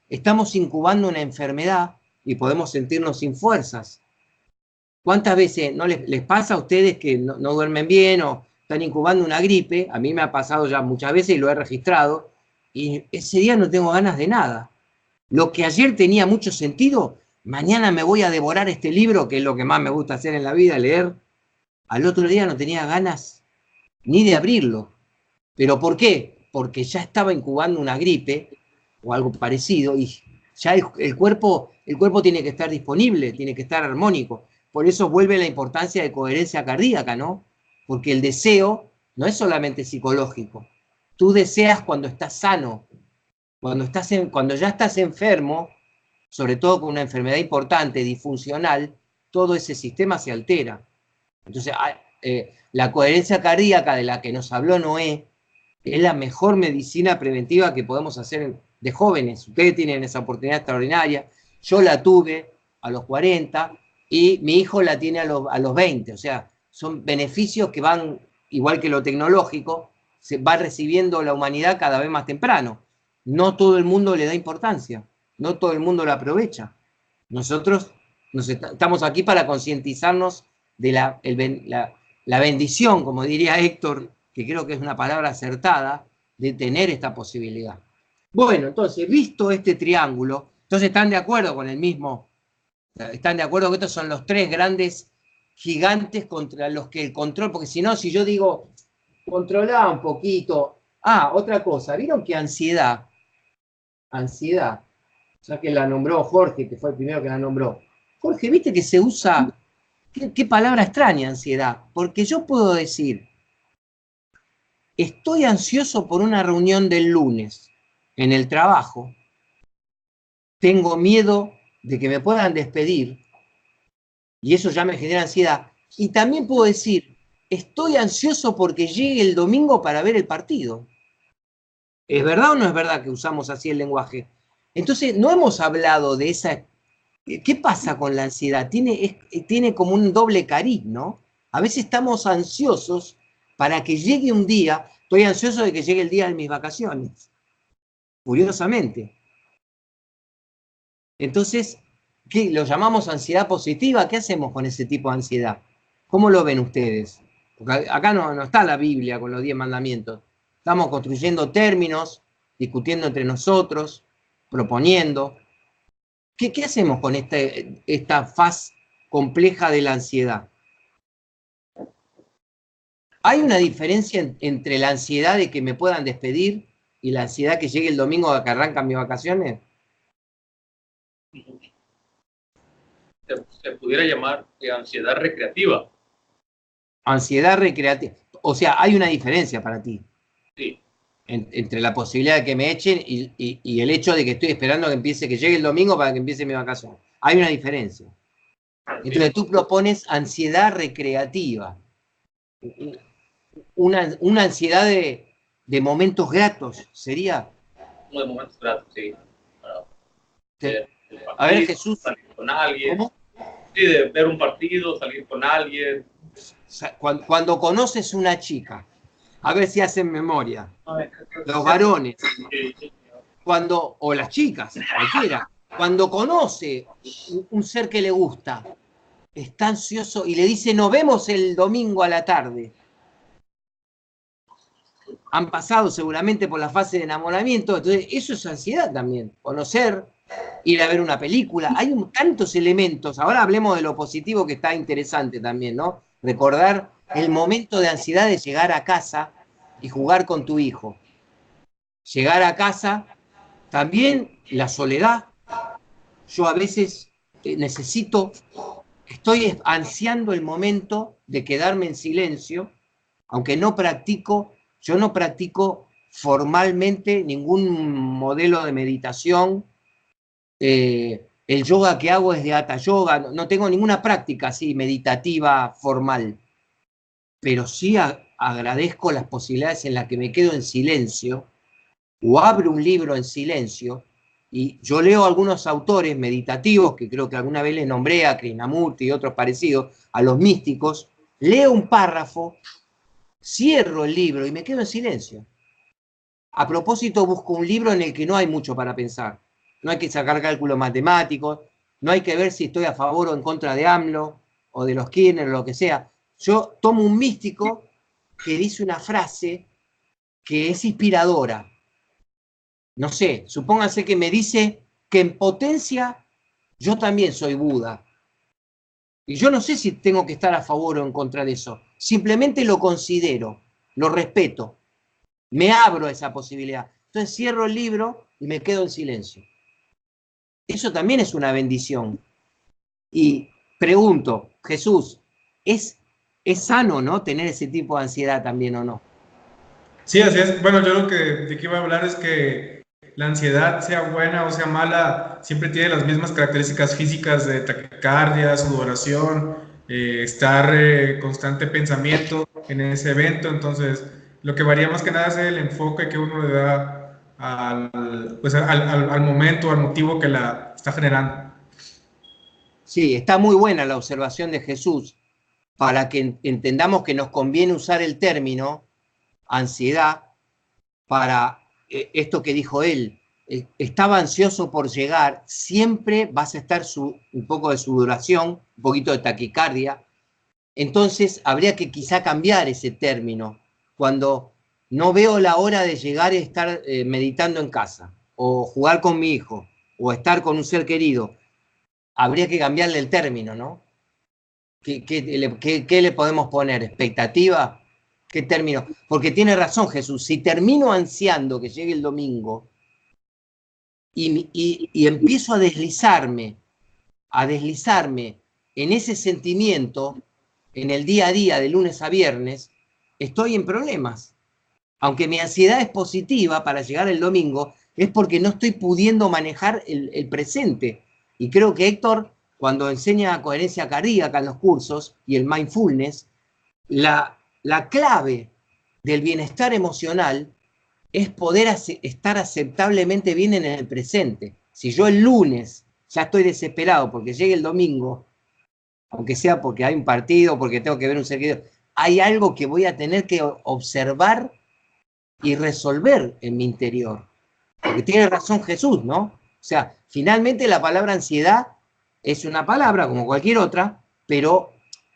estamos incubando una enfermedad y podemos sentirnos sin fuerzas. ¿Cuántas veces no les pasa a ustedes que no duermen bien o están incubando una gripe? A mí me ha pasado ya muchas veces y lo he registrado, y ese día no tengo ganas de nada. Lo que ayer tenía mucho sentido, mañana me voy a devorar este libro, que es lo que más me gusta hacer en la vida, leer. Al otro día no tenía ganas ni de abrirlo. ¿Pero por qué? Porque ya estaba incubando una gripe o algo parecido y ya el cuerpo tiene que estar disponible, tiene que estar armónico. Por eso vuelve la importancia de coherencia cardíaca, ¿no? Porque el deseo no es solamente psicológico. Tú deseas cuando estás sano, cuando ya estás enfermo, sobre todo con una enfermedad importante, disfuncional, todo ese sistema se altera. Entonces, la coherencia cardíaca de la que nos habló Noé es la mejor medicina preventiva que podemos hacer de jóvenes. Ustedes tienen esa oportunidad extraordinaria. Yo la tuve a los 40 y mi hijo la tiene a los 20. O sea, son beneficios que van, igual que lo tecnológico, se va recibiendo la humanidad cada vez más temprano. No todo el mundo le da importancia, no todo el mundo la aprovecha. Nosotros estamos aquí para concientizarnos de la bendición, como diría Héctor, que creo que es una palabra acertada, de tener esta posibilidad. Bueno, entonces, visto este triángulo, entonces están de acuerdo con el mismo, están de acuerdo que estos son los tres grandes gigantes contra los que el control, porque si no, si yo digo, controlá un poquito, Ah, otra cosa. ¿Vieron que ansiedad, ya que la nombró Jorge, que fue el primero que la nombró? Jorge, ¿viste que se usa, qué palabra extraña, ansiedad? Porque yo puedo decir, estoy ansioso por una reunión del lunes en el trabajo, tengo miedo de que me puedan despedir, y eso ya me genera ansiedad. Y también puedo decir, estoy ansioso porque llegue el domingo para ver el partido. ¿Es verdad o no es verdad que usamos así el lenguaje? Entonces, no hemos hablado de esa... ¿Qué pasa con la ansiedad? Tiene como un doble cariz, ¿no? A veces estamos ansiosos para que llegue un día, estoy ansioso de que llegue el día de mis vacaciones, curiosamente. Entonces, ¿qué? ¿Lo llamamos ansiedad positiva? ¿Qué hacemos con ese tipo de ansiedad? ¿Cómo lo ven ustedes? Porque acá no está la Biblia con los 10 mandamientos. Estamos construyendo términos, discutiendo entre nosotros, proponiendo. ¿Qué hacemos con esta faz compleja de la ansiedad? ¿Hay una diferencia entre la ansiedad de que me puedan despedir y la ansiedad que llegue el domingo a que arrancan mis vacaciones? Se pudiera llamar ansiedad recreativa. Ansiedad recreativa. O sea, hay una diferencia para ti. Sí. Entre la posibilidad de que me echen y el hecho de que estoy esperando que llegue el domingo para que empiece mi vacación. Hay una diferencia. Entonces tú propones ansiedad recreativa. Una ansiedad de momentos gratos, ¿sería? De momentos gratos, sí. A ver, Jesús. Salir con alguien. ¿Cómo? Sí, de ver un partido, salir con alguien. Cuando conoces una chica, a ver si hacen memoria, los varones, o las chicas, cualquiera, cuando conoce un ser que le gusta, está ansioso y le dice, nos vemos el domingo a la tarde. Han pasado seguramente por la fase de enamoramiento, entonces eso es ansiedad también, conocer, ir a ver una película, hay tantos elementos. Ahora hablemos de lo positivo, que está interesante también, ¿no? Recordar el momento de ansiedad de llegar a casa y jugar con tu hijo. Llegar a casa, también la soledad. Yo a veces estoy ansiando el momento de quedarme en silencio, aunque yo no practico formalmente ningún modelo de meditación. El yoga que hago es de Hatha Yoga, no tengo ninguna práctica así meditativa formal, pero sí agradezco las posibilidades en las que me quedo en silencio o abro un libro en silencio. Y yo leo algunos autores meditativos, que creo que alguna vez les nombré, a Krishnamurti y otros parecidos, a los místicos, leo un párrafo, cierro el libro y me quedo en silencio. A propósito, busco un libro en el que no hay mucho para pensar. No hay que sacar cálculos matemáticos, no hay que ver si estoy a favor o en contra de AMLO o de los Kirchner o lo que sea. Yo tomo un místico que dice una frase que es inspiradora. No sé, supónganse que me dice que en potencia yo también soy Buda. Y yo no sé si tengo que estar a favor o en contra de eso. Simplemente lo considero, lo respeto, me abro a esa posibilidad. Entonces cierro el libro y me quedo en silencio. Eso también es una bendición. Y pregunto, Jesús, ¿es sano, ¿no?, tener ese tipo de ansiedad también o no? Sí, así es. Bueno, yo de qué iba a hablar es que la ansiedad, sea buena o sea mala, siempre tiene las mismas características físicas de taquicardia, sudoración, estar constante pensamiento en ese evento. Entonces, lo que varía más que nada es el enfoque que uno le da al momento, al motivo que la está generando. Sí, está muy buena la observación de Jesús para que entendamos que nos conviene usar el término ansiedad para esto que dijo él. Estaba ansioso por llegar, siempre vas a estar un poco de sudoración, un poquito de taquicardia. Entonces habría que quizá cambiar ese término. Cuando no veo la hora de llegar y estar meditando en casa, o jugar con mi hijo, o estar con un ser querido, habría que cambiarle el término, ¿no? ¿Qué le podemos poner? ¿Expectativa? ¿Qué término? Porque tiene razón Jesús, si termino ansiando que llegue el domingo y empiezo a deslizarme en ese sentimiento, en el día a día, de lunes a viernes, estoy en problemas. Aunque mi ansiedad es positiva para llegar el domingo, es porque no estoy pudiendo manejar el presente. Y creo que Héctor, cuando enseña coherencia cardíaca en los cursos y el mindfulness, la clave del bienestar emocional es poder estar aceptablemente bien en el presente. Si yo el lunes ya estoy desesperado porque llegue el domingo, aunque sea porque hay un partido, porque tengo que ver un ser querido, hay algo que voy a tener que observar y resolver en mi interior. Porque tiene razón Jesús, ¿no? O sea, finalmente la palabra ansiedad es una palabra como cualquier otra, pero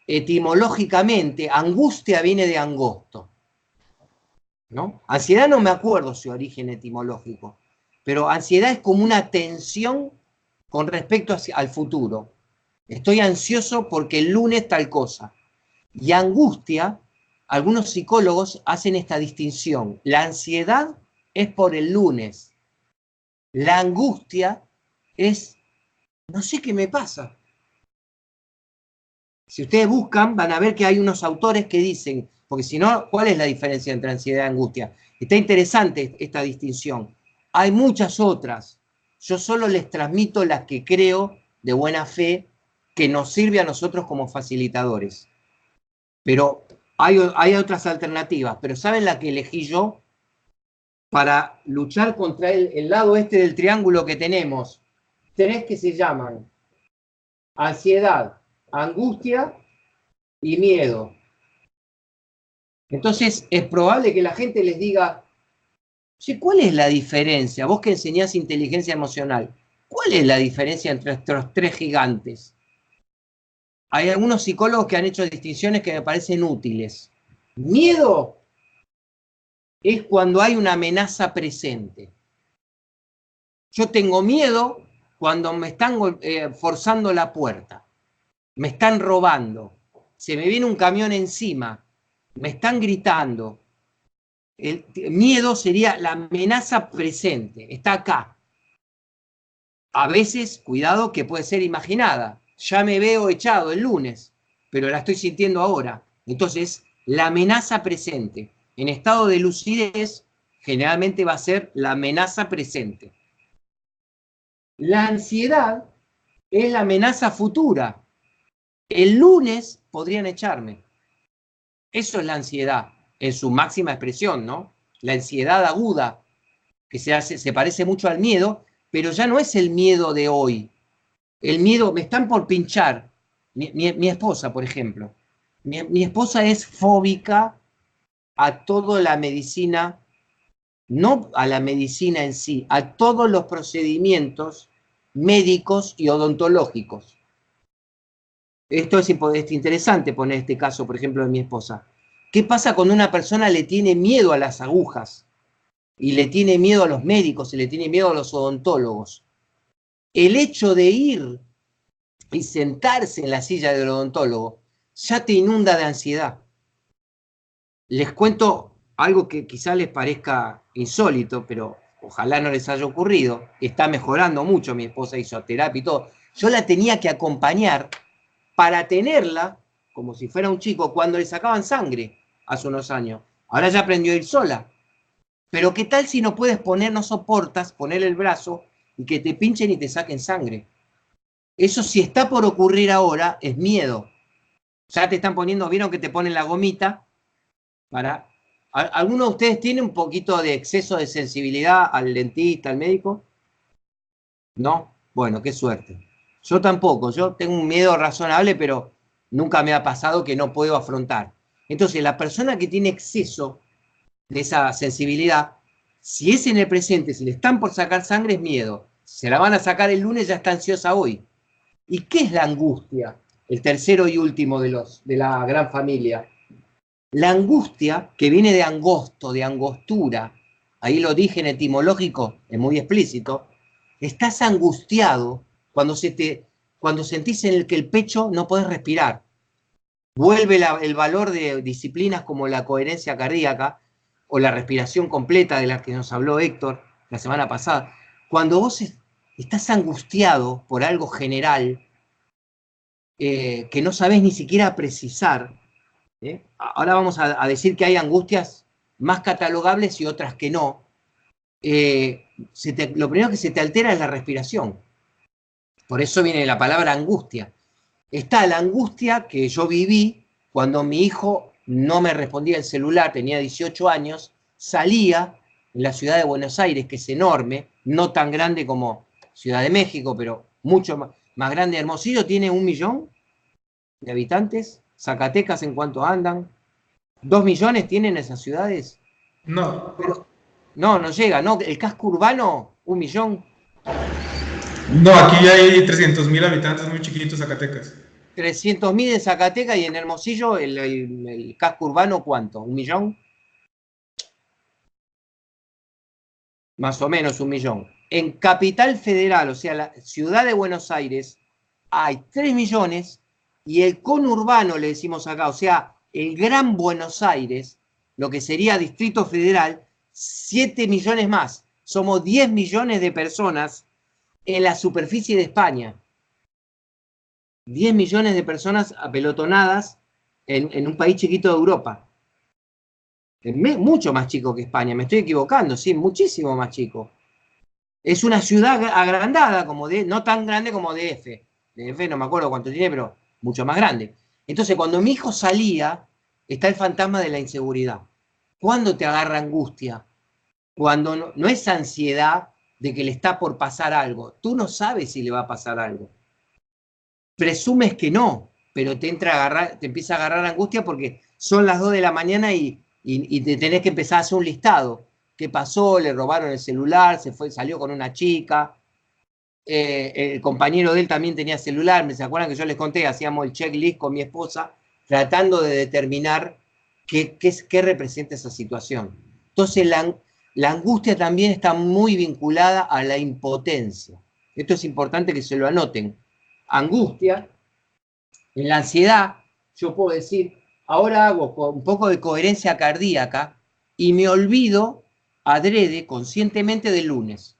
etimológicamente angustia viene de angosto, ¿no? Ansiedad no me acuerdo su origen etimológico, pero ansiedad es como una tensión con respecto al futuro. Estoy ansioso porque el lunes tal cosa. Y angustia, algunos psicólogos hacen esta distinción. La ansiedad es por el lunes. La angustia es, no sé qué me pasa. Si ustedes buscan, van a ver que hay unos autores que dicen, porque si no, ¿cuál es la diferencia entre ansiedad y angustia? Está interesante esta distinción. Hay muchas otras. Yo solo les transmito las que creo de buena fe que nos sirve a nosotros como facilitadores. Pero hay otras alternativas. Pero ¿saben la que elegí yo? Para luchar contra el lado este del triángulo que tenemos. Tres que se llaman ansiedad, angustia y miedo. Entonces es probable que la gente les diga, sí, ¿cuál es la diferencia? Vos que enseñás inteligencia emocional, ¿cuál es la diferencia entre estos tres gigantes? Hay algunos psicólogos que han hecho distinciones que me parecen útiles. Miedo es cuando hay una amenaza presente. Yo tengo miedo cuando me están forzando la puerta, me están robando, se me viene un camión encima, me están gritando. El miedo sería la amenaza presente, está acá. A veces, cuidado, que puede ser imaginada. Ya me veo echado el lunes, pero la estoy sintiendo ahora. Entonces, la amenaza presente, en estado de lucidez, generalmente va a ser la amenaza presente. La ansiedad es la amenaza futura. El lunes podrían echarme. Eso es la ansiedad, en su máxima expresión, ¿no? La ansiedad aguda, que se parece mucho al miedo, pero ya no es el miedo de hoy. El miedo, me están por pinchar. Mi esposa, por ejemplo. Mi esposa es fóbica a toda la medicina, no a la medicina en sí, a todos los procedimientos médicos y odontológicos. Esto es interesante poner este caso, por ejemplo, de mi esposa. ¿Qué pasa cuando una persona le tiene miedo a las agujas? Y le tiene miedo a los médicos, y le tiene miedo a los odontólogos. El hecho de ir y sentarse en la silla del odontólogo ya te inunda de ansiedad. Les cuento algo que quizá les parezca insólito, pero ojalá no les haya ocurrido. Está mejorando mucho, mi esposa hizo terapia y todo. Yo la tenía que acompañar para tenerla, como si fuera un chico, cuando le sacaban sangre hace unos años. Ahora ya aprendió a ir sola. Pero ¿qué tal si no puedes poner, no soportas poner el brazo y que te pinchen y te saquen sangre? Eso, si está por ocurrir ahora, es miedo. Ya te están poniendo, vieron que te ponen la gomita para... ¿Alguno de ustedes tiene un poquito de exceso de sensibilidad al dentista, al médico? ¿No? Bueno, qué suerte. Yo tampoco, yo tengo un miedo razonable, pero nunca me ha pasado que no puedo afrontar. Entonces, la persona que tiene exceso de esa sensibilidad, si es en el presente, si le están por sacar sangre, es miedo. Si se la van a sacar el lunes, ya está ansiosa hoy. ¿Y qué es la angustia? El tercero y último de la gran familia. La angustia, que viene de angosto, de angostura, ahí lo dije en etimológico, es muy explícito, estás angustiado cuando sentís en el que el pecho no podés respirar. vuelve el valor de disciplinas como la coherencia cardíaca o la respiración completa de la que nos habló Héctor la semana pasada. Cuando vos estás angustiado por algo general que no sabés ni siquiera precisar, ahora vamos a decir que hay angustias más catalogables y otras que no, lo primero que se te altera es la respiración. Por eso viene la palabra angustia. Está la angustia que yo viví cuando mi hijo no me respondía el celular, tenía 18 años, salía en la ciudad de Buenos Aires, que es enorme, no tan grande como Ciudad de México, pero mucho más grande. Hermosillo tiene 1 millón de habitantes. Zacatecas, ¿en cuánto andan? 2 millones tienen esas ciudades. No. Pero, no llega, ¿no? El casco urbano, 1 millón. No, aquí hay 300.000 habitantes, muy chiquitos, Zacatecas. 300.000 en Zacatecas y en Hermosillo, el casco urbano, ¿cuánto? ¿1 millón? Más o menos 1 millón. En Capital Federal, o sea, la ciudad de Buenos Aires, hay 3 millones y el conurbano, le decimos acá, o sea, el Gran Buenos Aires, lo que sería Distrito Federal, 7 millones más. Somos 10 millones de personas en la superficie de España. 10 millones de personas apelotonadas en un país chiquito de Europa. Mucho más chico que España, me estoy equivocando, sí, muchísimo más chico. Es una ciudad agrandada, no tan grande como DF. DF no me acuerdo cuánto tiene, pero mucho más grande. Entonces, cuando mi hijo salía, está el fantasma de la inseguridad. ¿Cuándo te agarra angustia? Cuando no es ansiedad de que le está por pasar algo. Tú no sabes si le va a pasar algo. Presumes que no, pero te empieza a agarrar angustia porque son las 2 de la mañana y te tenés que empezar a hacer un listado. ¿Qué pasó? Le robaron el celular, salió con una chica. El compañero de él también tenía celular. ¿Se acuerdan que yo les conté? Hacíamos el checklist con mi esposa tratando de determinar qué representa esa situación. Entonces la angustia también está muy vinculada a la impotencia. Esto es importante que se lo anoten. Angustia, en la ansiedad, yo puedo decir, ahora hago un poco de coherencia cardíaca y me olvido adrede, conscientemente del lunes.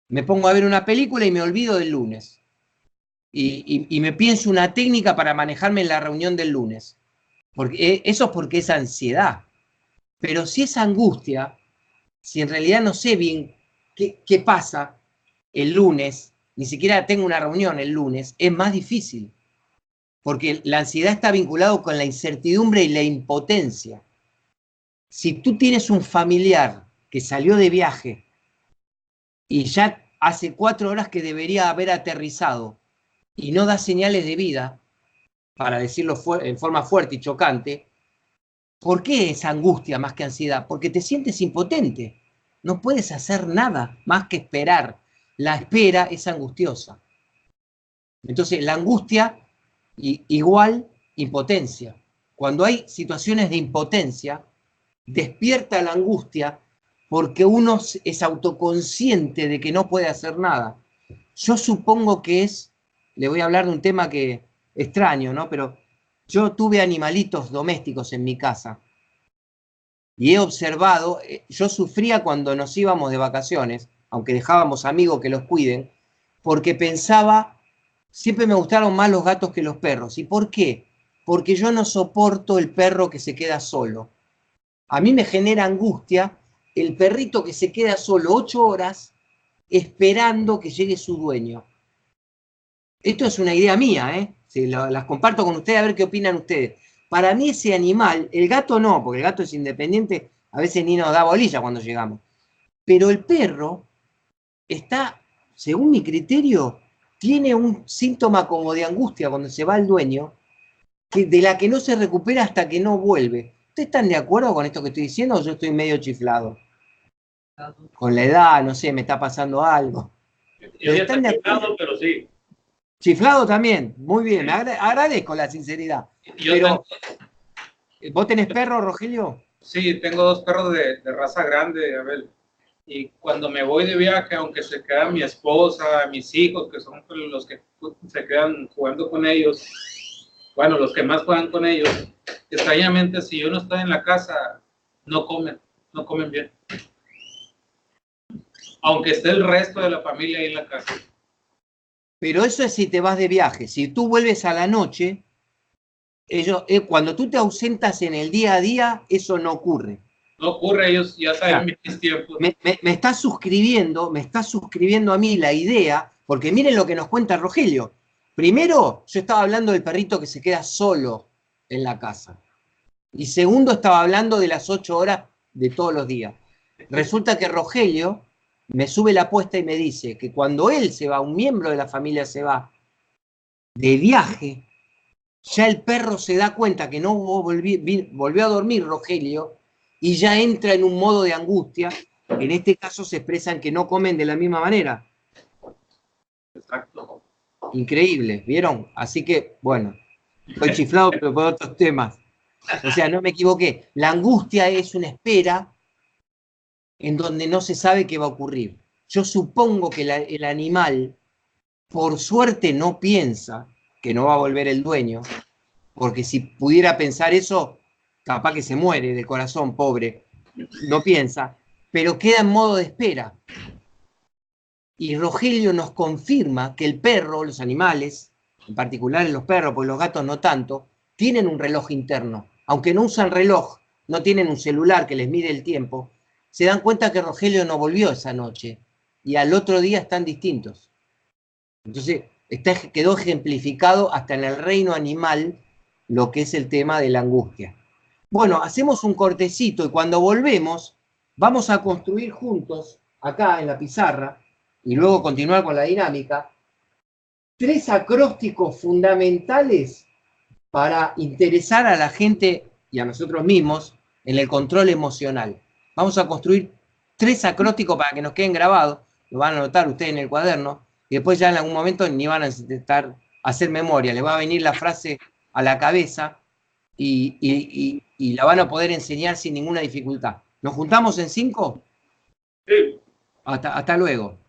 Me pongo a ver una película y me olvido del lunes. Y me pienso una técnica para manejarme en la reunión del lunes. Eso es porque es ansiedad. Pero si es angustia, si en realidad no sé bien qué pasa el lunes, ni siquiera tengo una reunión el lunes, es más difícil. Porque la ansiedad está vinculada con la incertidumbre y la impotencia. Si tú tienes un familiar que salió de viaje y ya hace 4 horas que debería haber aterrizado y no da señales de vida, para decirlo en forma fuerte y chocante, ¿por qué es angustia más que ansiedad? Porque te sientes impotente. No puedes hacer nada más que esperar. La espera es angustiosa. Entonces, la angustia igual impotencia. Cuando hay situaciones de impotencia, despierta la angustia porque uno es autoconsciente de que no puede hacer nada. Yo supongo que le voy a hablar de un tema que extraño, ¿no? Pero yo tuve animalitos domésticos en mi casa y he observado, yo sufría cuando nos íbamos de vacaciones, aunque dejábamos amigos que los cuiden, porque pensaba, siempre me gustaron más los gatos que los perros. ¿Y por qué? Porque yo no soporto el perro que se queda solo. A mí me genera angustia el perrito que se queda solo 8 horas esperando que llegue su dueño. Esto es una idea mía, ¿eh? Las comparto con ustedes a ver qué opinan ustedes. Para mí ese animal, el gato no, porque el gato es independiente, a veces ni nos da bolilla cuando llegamos. Pero el perro está, según mi criterio, tiene un síntoma como de angustia cuando se va el dueño, de la que no se recupera hasta que no vuelve. ¿Ustedes están de acuerdo con esto que estoy diciendo o yo estoy medio chiflado? Con la edad, no sé, me está pasando algo. Yo ya estoy chiflado, pero sí. Chiflado también, muy bien, me agradezco la sinceridad. Pero, ¿vos tenés perro, Rogelio? Sí, tengo 2 perros de raza grande, Abel. Y cuando me voy de viaje, aunque se queda mi esposa, mis hijos, que son los que se quedan jugando con ellos, bueno, los que más juegan con ellos, extrañamente, si uno está en la casa, no comen bien. Aunque esté el resto de la familia ahí en la casa. Pero eso es si te vas de viaje. Si tú vuelves a la noche, cuando tú te ausentas en el día a día, eso no ocurre. No ocurre, ellos ya saben mis tiempos. Me está suscribiendo a mí la idea, porque miren lo que nos cuenta Rogelio. Primero, yo estaba hablando del perrito que se queda solo en la casa. Y segundo, estaba hablando de las 8 horas de todos los días. Resulta que Rogelio me sube la apuesta y me dice que cuando él se va, un miembro de la familia se va de viaje, ya el perro se da cuenta que no volvió a dormir Rogelio y ya entra en un modo de angustia. En este caso se expresan que no comen de la misma manera. Exacto. Increíble, ¿vieron? Así que, bueno, estoy chiflado, pero por otros temas. O sea, no me equivoqué. La angustia es una espera en donde no se sabe qué va a ocurrir. Yo supongo que el animal, por suerte, no piensa que no va a volver el dueño, porque si pudiera pensar eso, capaz que se muere de corazón, pobre. No piensa, pero queda en modo de espera. Y Rogelio nos confirma que el perro, los animales, en particular los perros, porque los gatos no tanto, tienen un reloj interno. Aunque no usan reloj, no tienen un celular que les mide el tiempo, se dan cuenta que Rogelio no volvió esa noche y al otro día están distintos. Entonces, quedó ejemplificado hasta en el reino animal lo que es el tema de la angustia. Bueno, hacemos un cortecito y cuando volvemos vamos a construir juntos, acá en la pizarra, y luego continuar con la dinámica, 3 acrósticos fundamentales para interesar a la gente y a nosotros mismos en el control emocional. Vamos a construir 3 acrósticos para que nos queden grabados, lo van a anotar ustedes en el cuaderno, y después ya en algún momento ni van a necesitar hacer memoria, les va a venir la frase a la cabeza y la van a poder enseñar sin ninguna dificultad. ¿Nos juntamos en 5? Sí. Hasta luego.